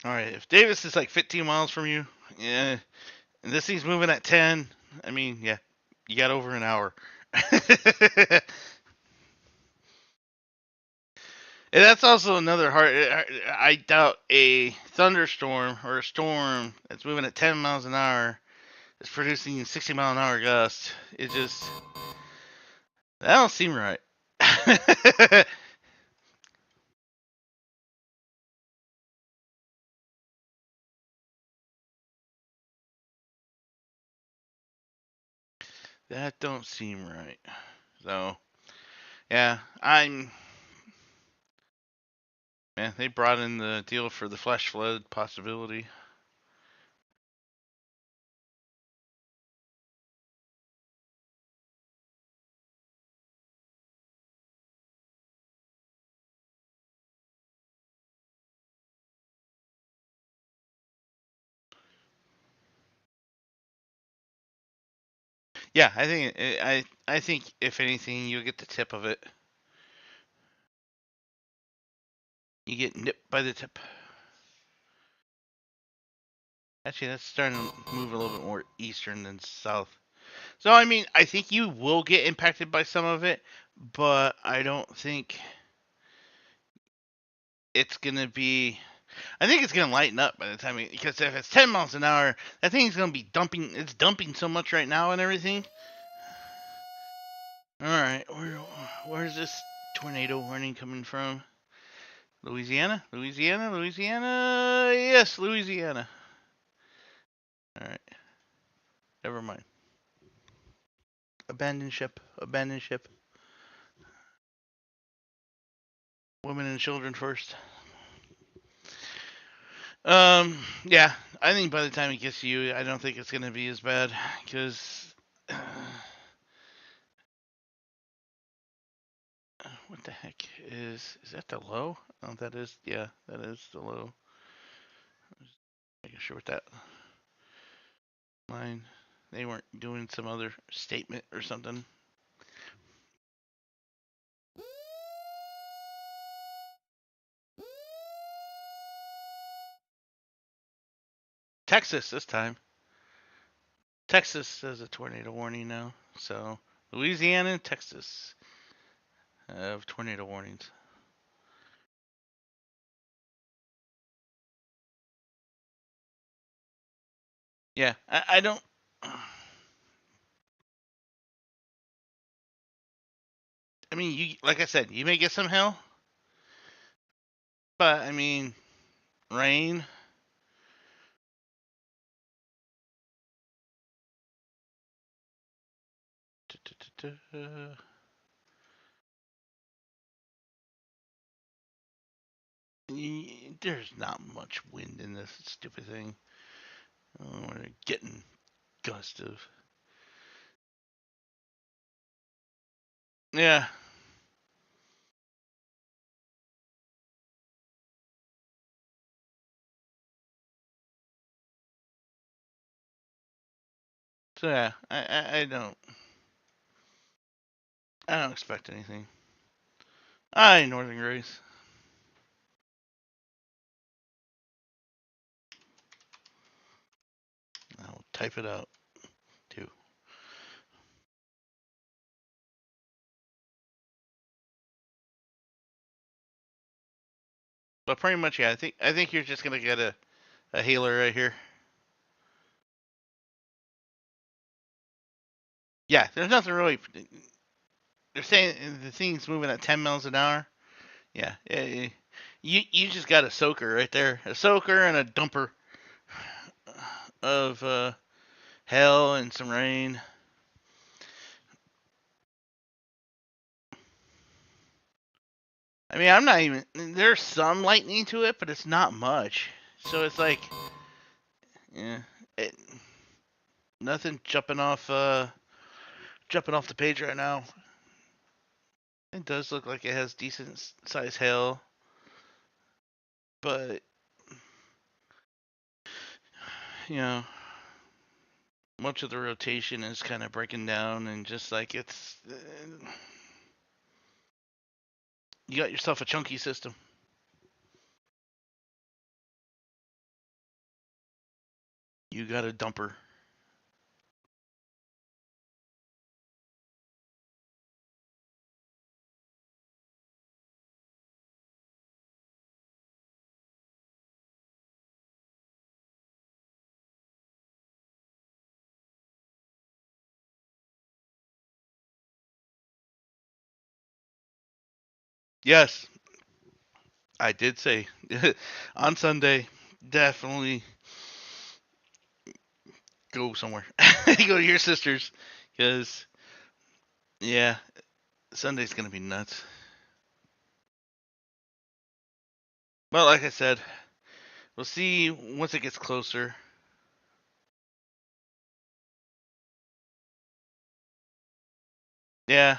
All right. If Davis is like 15 miles from you, yeah, and this thing's moving at 10, I mean, yeah, you got over an hour. And that's also another hard. I doubt a thunderstorm or a storm that's moving at 10 miles an hour is producing 60-mile-an-hour gusts. It just that don't seem right. That don't seem right. So yeah, man. They brought in the deal for the flash flood possibility. Yeah, I think if anything, you get the tip of it. You get nipped by the tip. Actually, that's starting to move a little bit more eastern than south. So I mean, I think you will get impacted by some of it, but I don't think it's gonna be. I think it's gonna lighten up by the time because if it's 10 miles an hour, that thing's gonna be dumping. It's dumping so much right now and everything. All right, where's this tornado warning coming from? Louisiana, Louisiana, Louisiana. Yes, Louisiana. All right, never mind. Abandon ship. Abandon ship. Women and children first. Yeah, I think by the time it gets to you, I don't think it's gonna be as bad because what the heck is that the low? Oh, that is that is the low. Making sure with that line, they weren't doing some other statement or something. Texas this time. Texas has a tornado warning now, so Louisiana and Texas have tornado warnings. Yeah, I don't. I mean, you like I said, you may get some hail, but I mean, rain. There's not much wind in this stupid thing. Oh, we're getting gust of. Yeah, So yeah, I don't expect anything. Northern Grace. I'll type it out too. But pretty much, yeah. I think you're just gonna get a healer right here. Yeah, there's nothing really. They're saying the thing's moving at 10 miles an hour. Yeah, you just got a soaker right there, a soaker and a dumper of hail and some rain. I mean, I'm not even. There's some lightning to it, but it's not much. So it's like, yeah, it, nothing jumping off the page right now. It does look like it has decent size hail, but you know, much of the rotation is kind of breaking down, and just like you got yourself a chunky system. You got a dumper. Yes, I did say on Sunday, definitely go somewhere. Go to your sister's, because yeah, Sunday's gonna be nuts. But like I said, we'll see once it gets closer. Yeah,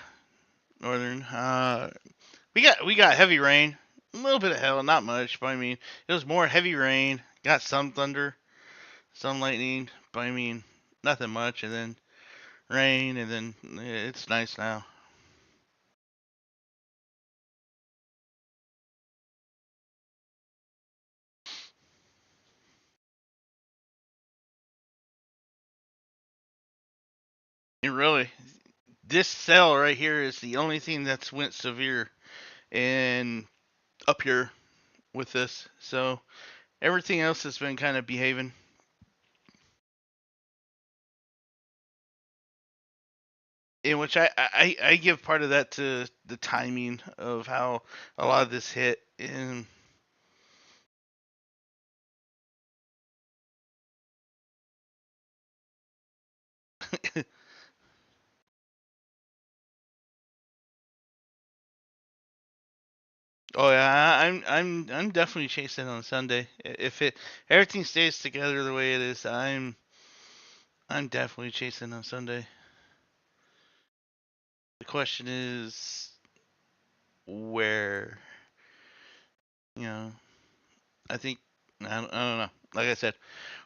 northern. We got heavy rain, a little bit of hail, not much, but I mean it was more heavy rain. Got some thunder, some lightning, but I mean nothing much, and then rain, and then it's nice now. It really, this cell right here is the only thing that's went severe and up here with this. So everything else has been kind of behaving. In which I give part of that to the timing of how a lot of this hit. And oh yeah, I'm definitely chasing on Sunday. If it everything stays together the way it is, I'm definitely chasing on Sunday. The question is where, you know. I think I don't know. Like I said,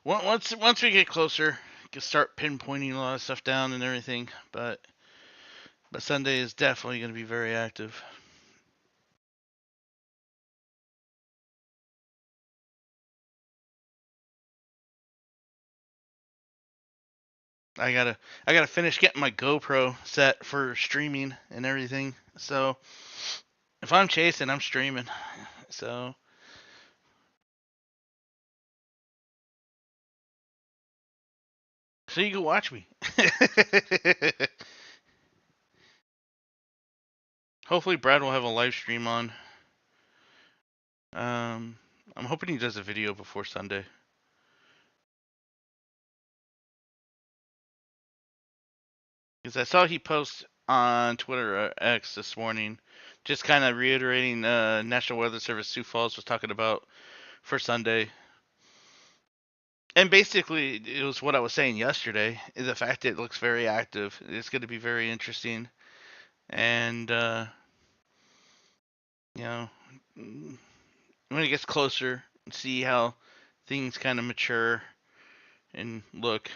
once we get closer, we can start pinpointing a lot of stuff down and everything. But Sunday is definitely going to be very active. I gotta I gotta finish getting my GoPro set for streaming and everything. So if I'm chasing, I'm streaming. So you can watch me. Hopefully Brad will have a live stream on. Um, I'm hoping he does a video before Sunday. Because I saw he post on Twitter X this morning, just kind of reiterating National Weather Service Sioux Falls was talking about for Sunday. And basically, it was what I was saying yesterday. The fact that it looks very active. It's going to be very interesting. And, you know, when it gets closer, see how things kind of mature and look.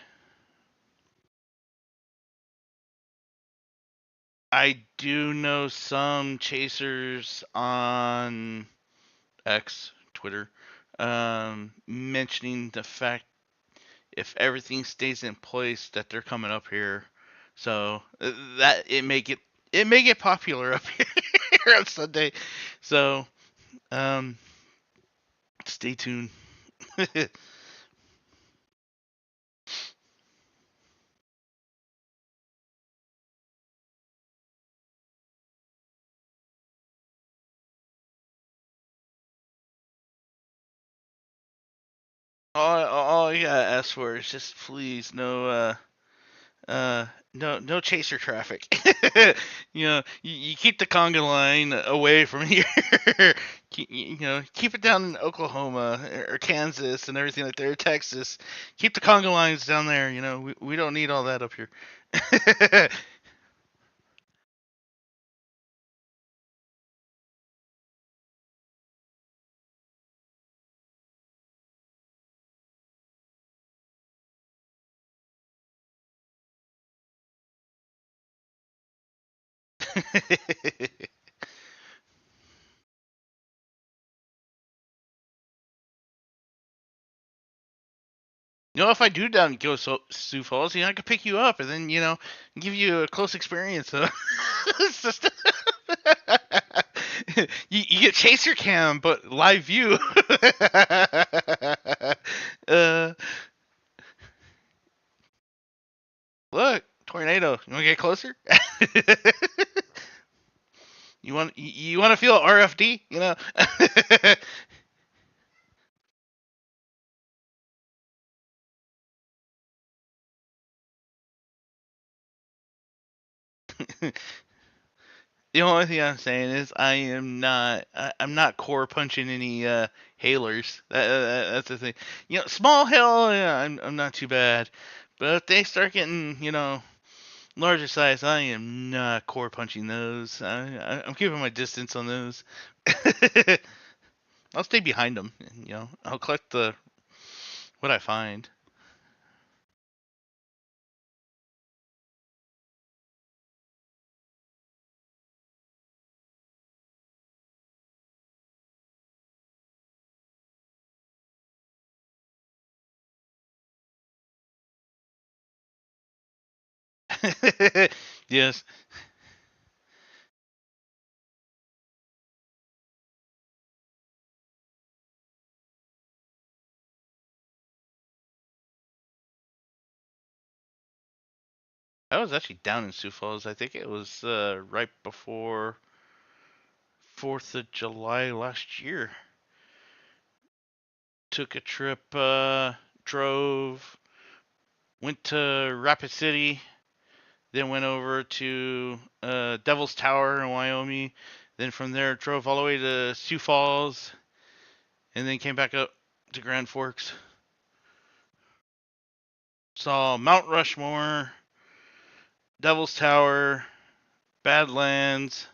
I do know some chasers on X, Twitter, mentioning the fact if everything stays in place that they're coming up here. So that it may get popular up here on Sunday. So um, stay tuned. all you gotta ask for is just please uh no chaser traffic. You keep the conga line away from here. Keep it down in Oklahoma or Kansas and everything like there, Texas. Keep the conga lines down there. We don't need all that up here. If I do down go Sioux Falls, I could pick you up and then give you a close experience. It's just- you get chaser cam, but live view. uh, Look, tornado. You want to get closer? You want to feel RFD? The only thing I'm saying is I'm not core punching any hailers. That's the thing. Small hail, yeah, I'm not too bad, but if they start getting larger size, I am not core punching those. I'm keeping my distance on those. I'll stay behind them. I'll collect the what I find. Yes, I was actually down in Sioux Falls. I think it was right before 4th of July last year. Took a trip, drove, went to Rapid City, then went over to Devil's Tower in Wyoming. Then from there, drove all the way to Sioux Falls, and then came back up to Grand Forks. Saw Mount Rushmore, Devil's Tower, Badlands,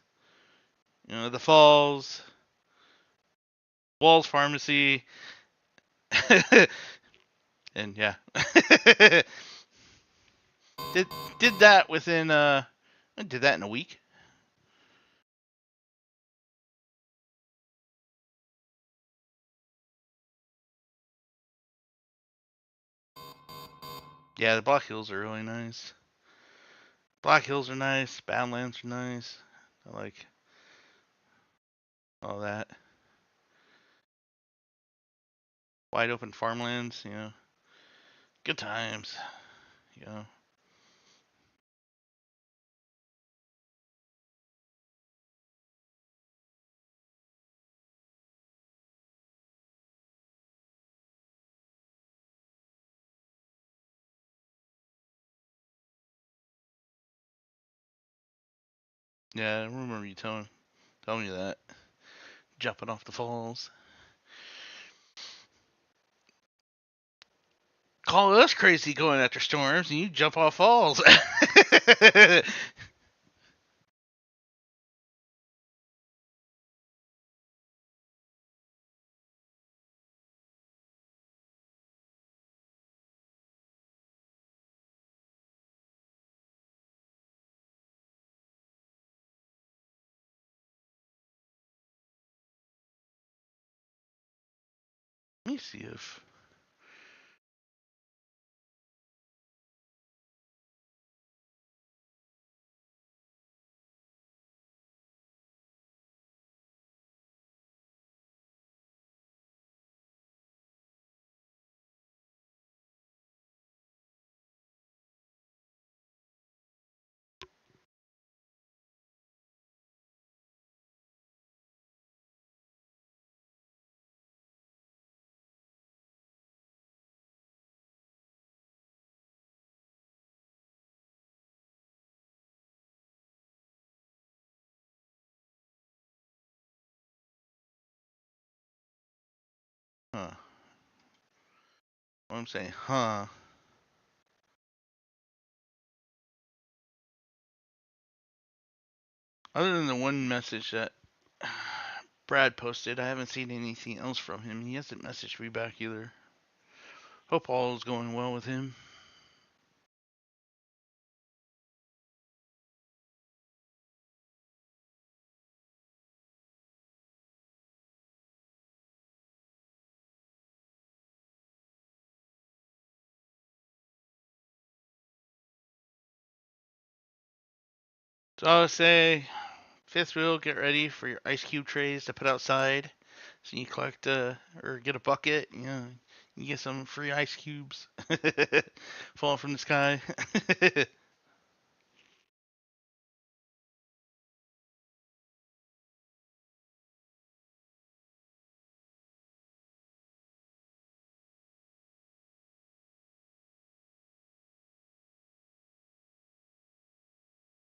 the Falls, Walls Pharmacy, and yeah, did did that within I did that in a week. Yeah, the Black Hills are really nice. Black Hills are nice. Badlands are nice. I like all that. Wide open farmlands, good times. You know. Yeah, I remember you telling me that. Jumping off the falls. Call us crazy going after storms, and you jump off falls. Let me see if. Huh. What I'm saying, huh? Other than the one message that Brad posted, I haven't seen anything else from him. He hasn't messaged me back either. Hope all is going well with him. So I would say, fifth wheel, get ready for your ice cube trays to put outside. So you collect or get a bucket. You get some free ice cubes falling from the sky.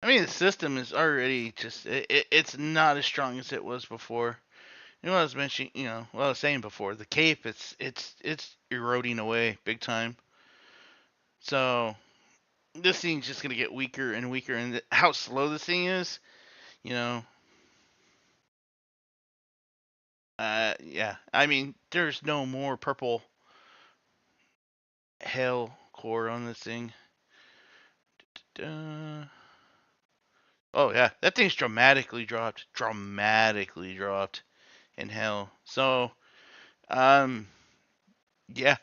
I mean, the system is already just it's not as strong as it was before. You know what I was mentioning, what I was saying before, the Cape, it's eroding away big time. So this thing's just gonna get weaker and weaker, and how slow this thing is, you know, yeah. I mean, there's no more purple hell core on this thing. Oh yeah, that thing's dramatically dropped in hell. So, um, yeah,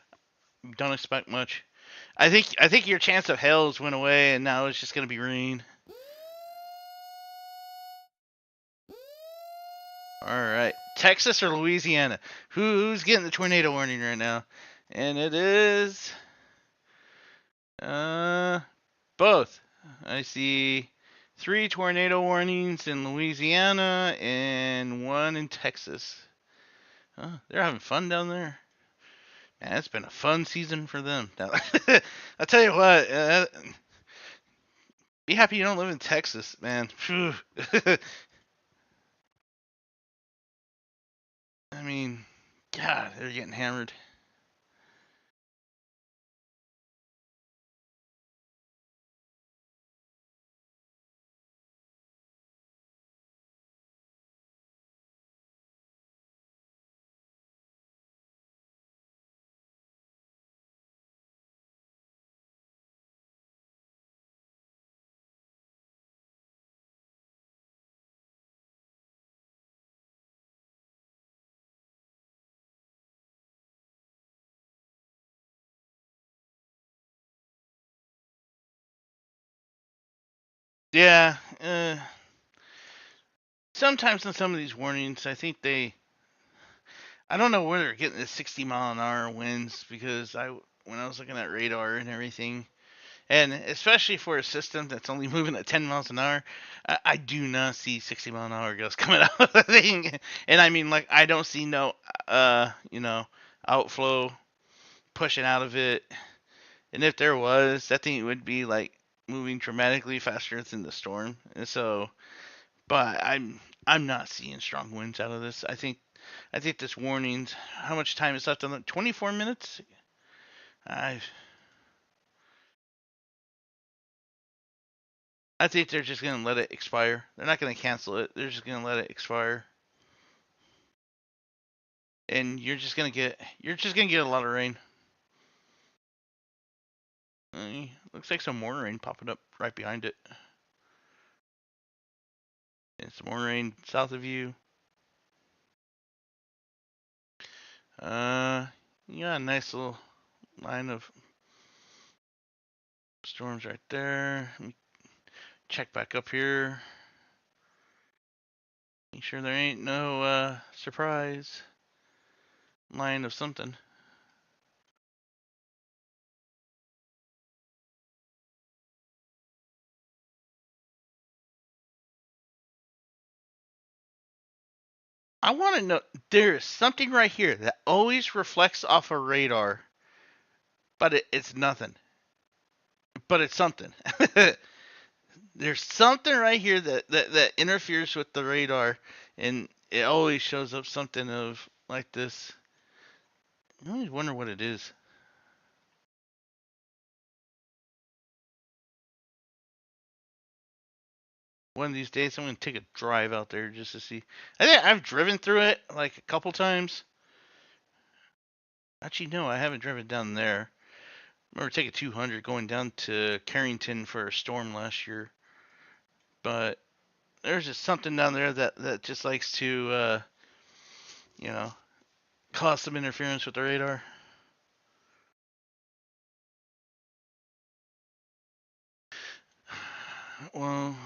don't expect much. I think your chance of hells went away, and now it's just gonna be rain. All right, Texas or Louisiana? Who's getting the tornado warning right now? And it is uh both. I see 3 tornado warnings in Louisiana and 1 in Texas. They're having fun down there. Man, it's been a fun season for them. I'll tell you what. Be happy you don't live in Texas, man. I mean, God, they're getting hammered. Yeah. Sometimes in some of these warnings, I think I don't know where they're getting the 60-mile-an-hour winds because when I was looking at radar and everything, and especially for a system that's only moving at 10 miles an hour, I do not see 60-mile-an-hour gusts coming out of the thing. And I mean, like, I don't see no, outflow pushing out of it. And if there was, that thing would be like moving dramatically faster than the storm. And so, but I'm not seeing strong winds out of this. I think this warning's how much time is left on the 24 minutes. I I think they're just gonna let it expire. They're not gonna cancel it. They're just gonna let it expire, and you're just gonna get a lot of rain. Looks like some more rain popping up right behind it, and some more rain south of you. Yeah, nice little line of storms right there. Let me check back up here. Make sure there ain't no surprise line of something. I want to know. There's something right here that always reflects off a radar, but it's nothing. But it's something. There's something right here that interferes with the radar, and it always shows up something of like this. I always wonder what it is. One of these days, I'm gonna take a drive out there just to see. I think I've driven through it like a couple times. Actually, no, I haven't driven down there. I remember taking 200 going down to Carrington for a storm last year. But there's just something down there that just likes to, you know, cause some interference with the radar. Well,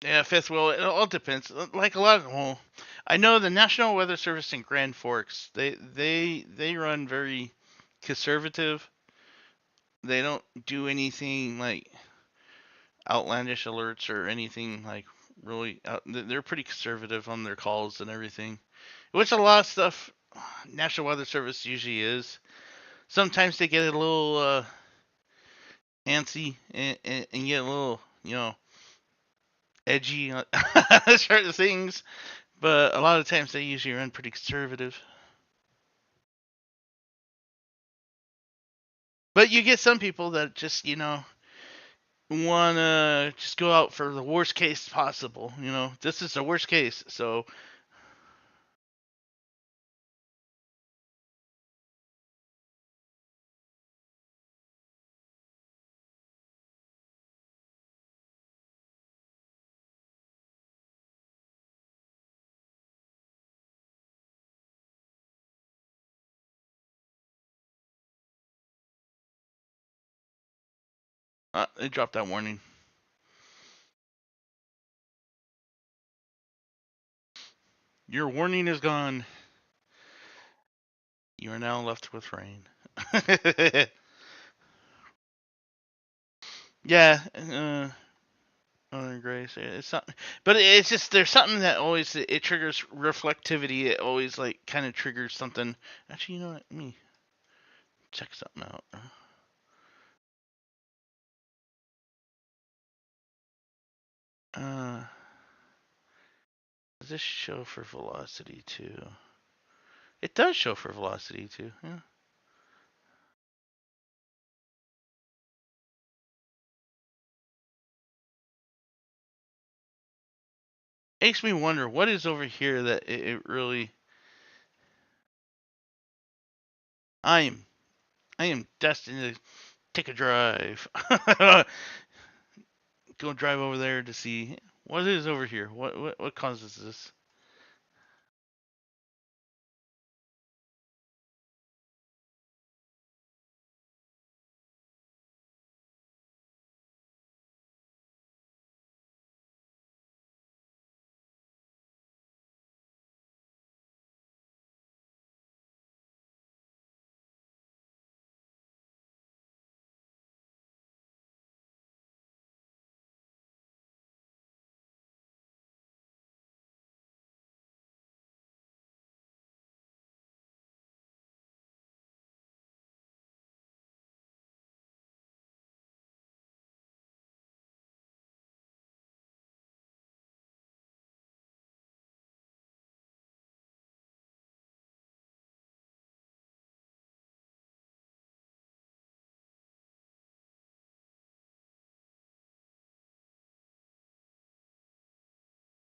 yeah, fifth wheel. It all depends. Like a lot of, well, I know the National Weather Service in Grand Forks. They run very conservative. They don't do anything like outlandish alerts or anything like really. They're pretty conservative on their calls and everything, which a lot of stuff National Weather Service usually is. Sometimes they get a little antsy and get a little, edgy on certain things, but a lot of times they usually run pretty conservative. But you get some people that just, want to just go out for the worst case possible. This is the worst case. So, they dropped that warning. Your warning is gone. You are now left with rain. Yeah, Grace. It's something, but it's just there's something that always it triggers reflectivity. It always like kind of triggers something. Actually, you know what? Let me check something out. Uh, does this show for velocity too? It does show for velocity too. Yeah. Makes me wonder what is over here that it really. I am I am destined to take a drive. Go drive over there to see what is over here. What causes this?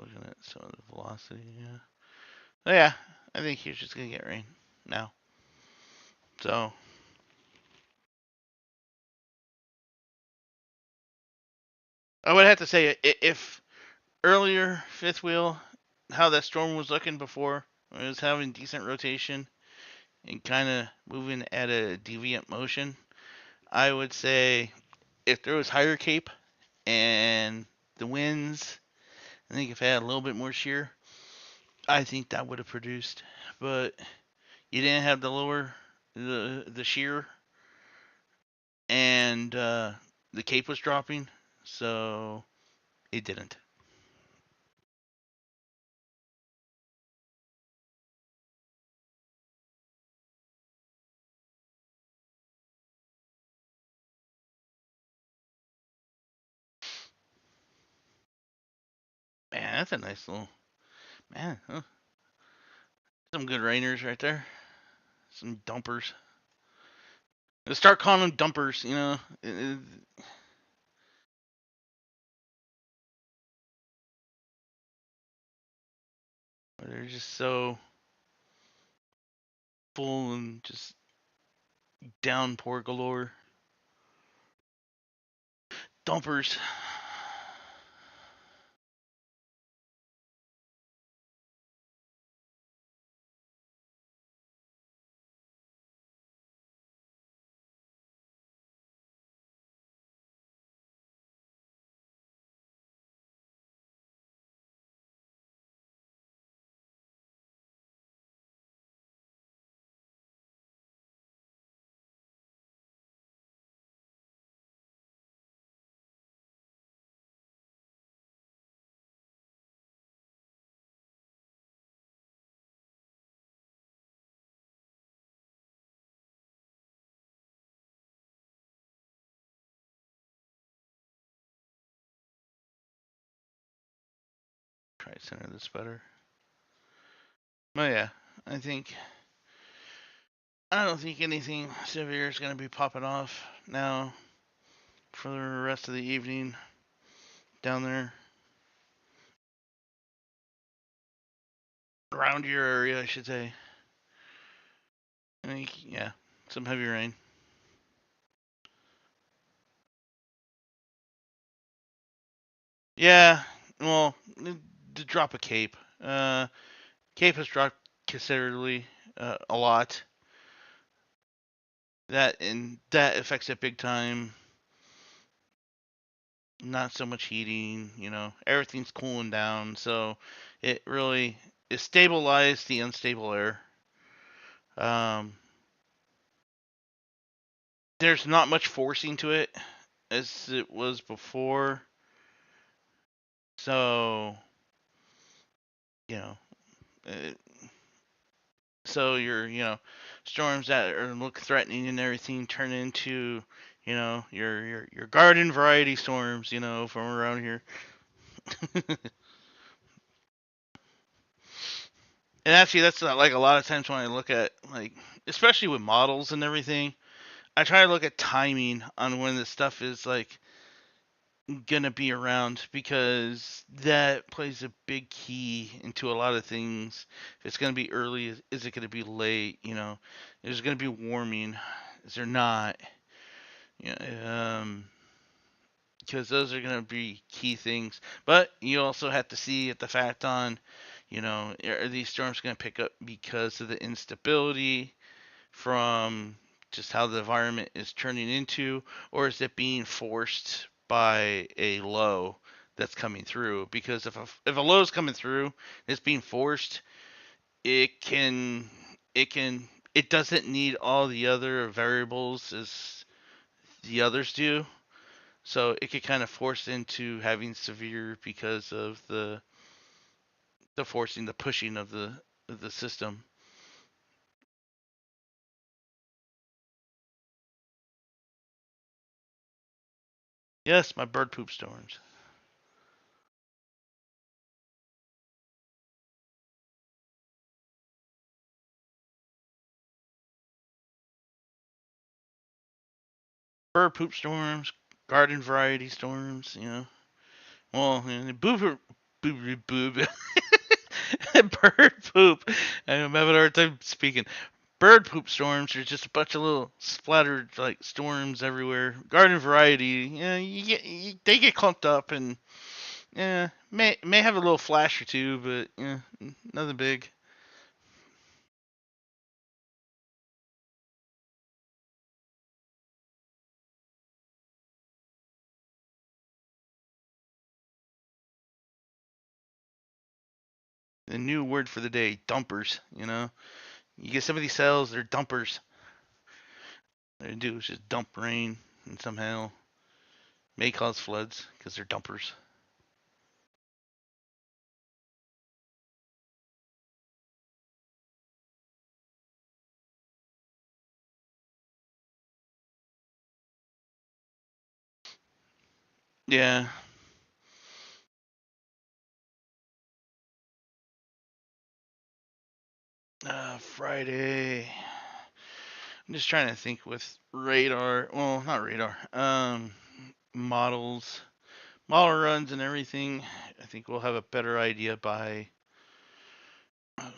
Looking at some of the velocity. Yeah. Oh, yeah. I think he's just gonna get rain now. So I would have to say if earlier fifth wheel, how that storm was looking before, it was having decent rotation and kind of moving at a deviant motion. I would say if there was higher cape and the winds, I think if it had a little bit more shear, I think that would have produced. But you didn't have the lower the shear, and the cape was dropping, so it didn't. Man, that's a nice little man. Huh? Some good rainers right there. Some dumpers. Let's start calling them dumpers. They're just so full and just downpour galore. Dumpers. Try to center this better. But yeah, I think I don't think anything severe is going to be popping off now for the rest of the evening down there around your area, I should say. I think yeah, some heavy rain. Yeah, well, the drop of Cape. Cape has dropped considerably, a lot. That affects it big time. Not so much heating, everything's cooling down, so it really it stabilized the unstable air. Um, there's not much forcing to it as it was before, so you know, uh, so your storms that are look threatening and everything turn into your garden variety storms, from around here. And actually, that's like a lot of times when I look at like, especially with models and everything, I try to look at timing on when this stuff is like gonna be around because that plays a big key into a lot of things. If it's gonna be early, is it gonna be late? Is it gonna be warming? Is there not? Because those are gonna be key things. But you also have to see at the fact on, are these storms gonna pick up because of the instability from just how the environment is turning into, or is it being forced by a low that's coming through? Because if a low is coming through, it's being forced. It can it can it doesn't need all the other variables as the others do, so it could kind of force into having severe because of the forcing, the pushing of the system. Yes, my bird poop storms. Bird poop storms, garden variety storms. Well, boob, boob, boob, bird poop. I'm having a hard time speaking. bird poop storms are just a bunch of little splattered like storms everywhere. Garden variety, they get clumped up and may have a little flash or two, but nothing big. The new word for the day, dumpers. You get some of these cells, they're dumpers. All they do is just dump rain and somehow may cause floods because they're dumpers. Yeah. Friday. I'm just trying to think with radar. Well, not radar. Models, model runs, and everything. I think we'll have a better idea by I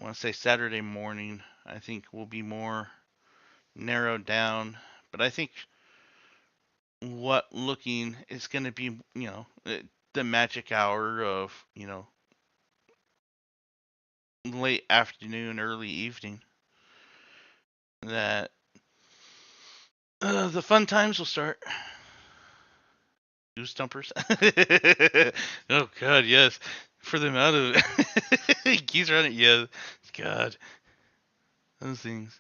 want to say Saturday morning. I think we'll be more narrowed down. But I think what looking is going to be, the magic hour of, late afternoon, early evening. That the fun times will start. Goose dumpers. Oh God, yes. For the amount of geese around it, yeah. God, those things.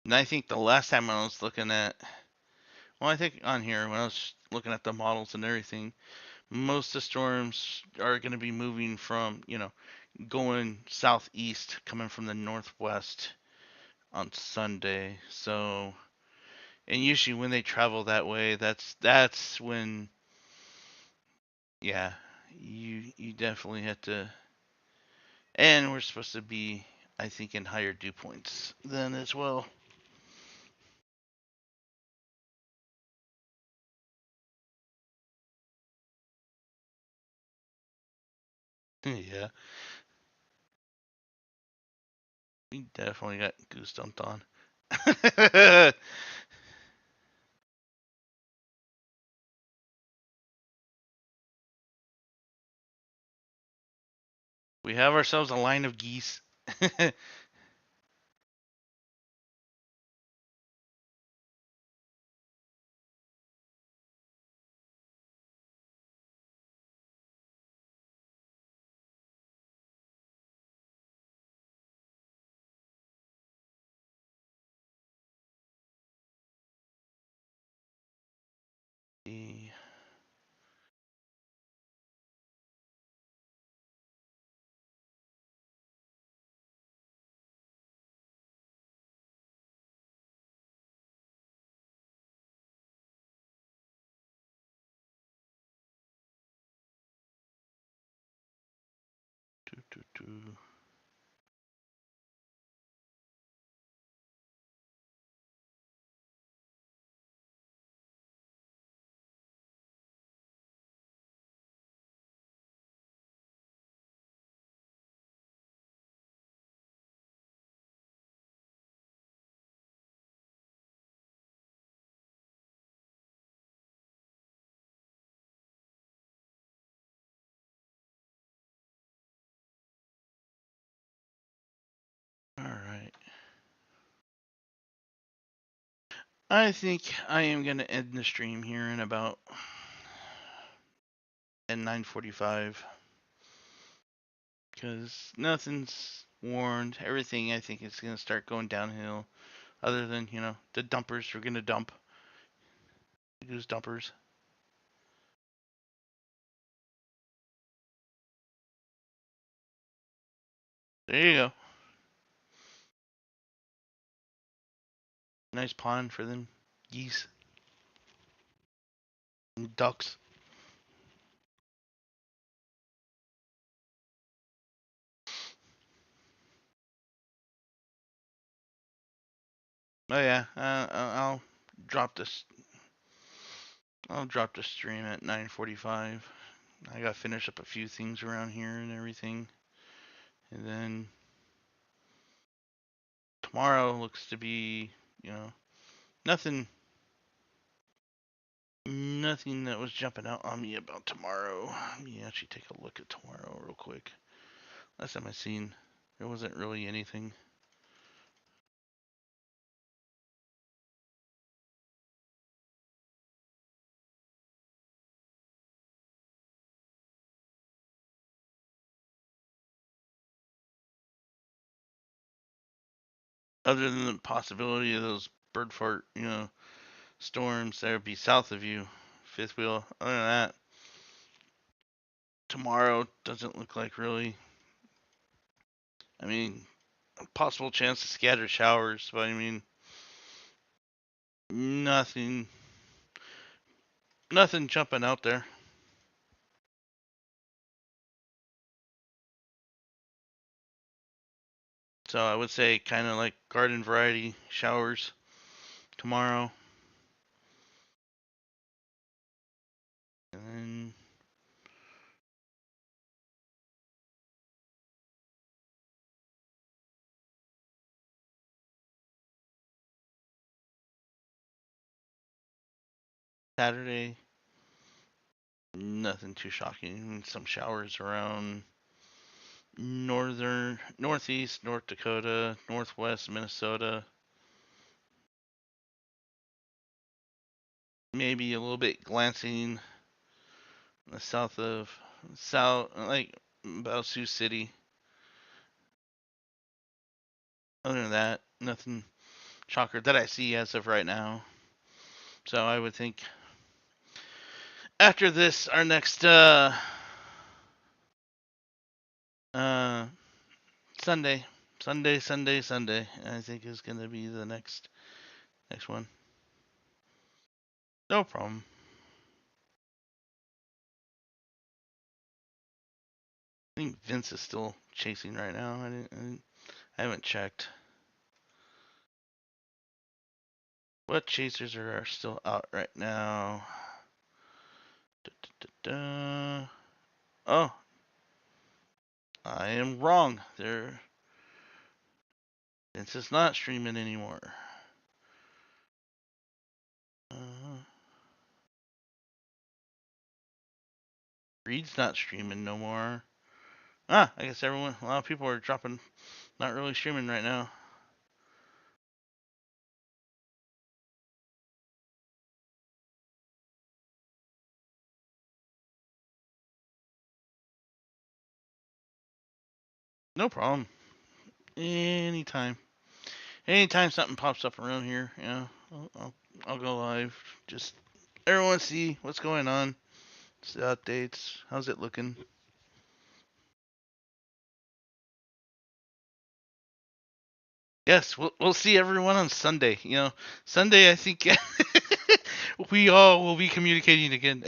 And I think the last time I was looking at, well, I think on here when I was looking at the models and everything, most of the storms are going to be moving from, going southeast, coming from the northwest on Sunday. So, and usually when they travel that way, that's when, yeah, you definitely have to. And we're supposed to be, I think, in higher dew points then as well. Yeah, we definitely got goose dumped on. We have ourselves a line of geese. All right. I think I am gonna end the stream here in about at 9:45 because nothing's warned. Everything I think is gonna start going downhill. Other than the dumpers are gonna dump. Goose dumpers. There you go. Nice pond for them geese and ducks. Oh yeah, I'll drop this. I'll drop the stream at 9:45. I gotta finish up a few things around here and everything, and then tomorrow looks to be, you know, nothing, nothing that was jumping out on me about tomorrow. Let me actually take a look at tomorrow real quick. Last time I seen, there wasn't really anything. Other than the possibility of those bird fart, storms that would be south of you, fifth wheel. Other than that, tomorrow doesn't look like really. I mean, a possible chance of scattered showers, but I mean, nothing, nothing jumping out there. So I would say kind of like garden variety showers tomorrow, and then Saturday, nothing too shocking. Some showers around northeast North Dakota, northwest Minnesota, maybe a little bit glancing the south, like about Sioux City. Other than that, nothing shocker that I see as of right now. So I would think after this, our next uh Sunday, Sunday, I think is gonna be the next one. No problem. I think Vince is still chasing right now. I haven't checked. What chasers are still out right now? Da, da, da, da. Oh, I am wrong. Vince is not streaming anymore. Uh, Reed's not streaming no more. I guess a lot of people are dropping, not really streaming right now. No problem. Anytime. Anytime something pops up around here, I'll go live. Just everyone see what's going on. See updates. How's it looking? Yes, we'll see everyone on Sunday. Sunday I think we all will be communicating again.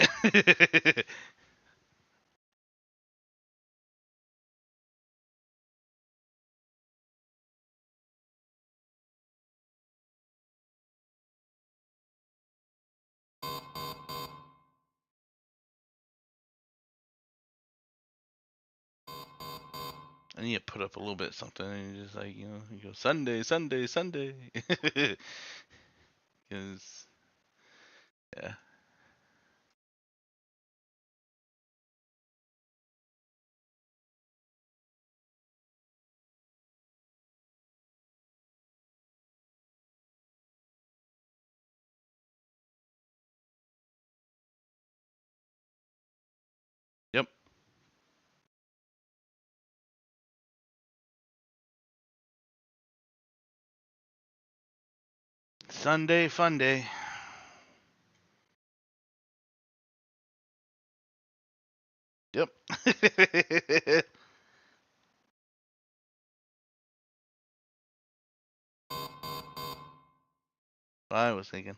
I need to put up a little bit something and just like, you go Sunday, Sunday, Sunday. Because, yeah. Yep. Sunday, fun day. Yep. I was thinking.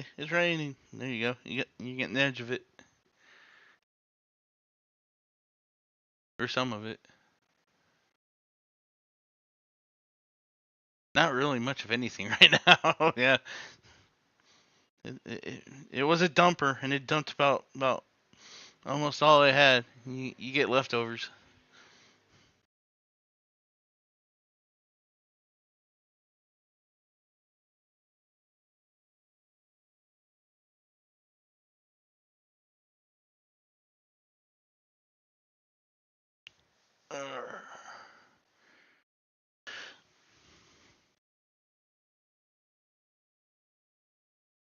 Hey, it's raining. There you go. You get the edge of it, or some of it. Not really much of anything right now. Yeah, it was a dumper, and it dumped about almost all I had. You get leftovers.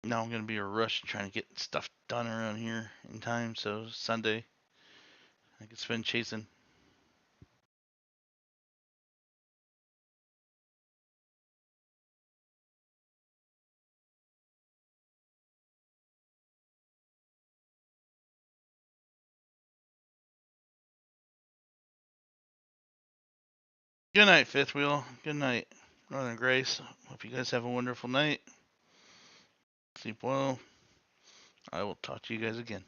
Now I'm gonna be a rush trying to get stuff done around here in time, so Sunday I can spend chasing. Good night, Fifth Wheel. Good night, Northern Grace. Hope you guys have a wonderful night. Sleep well. I will talk to you guys again.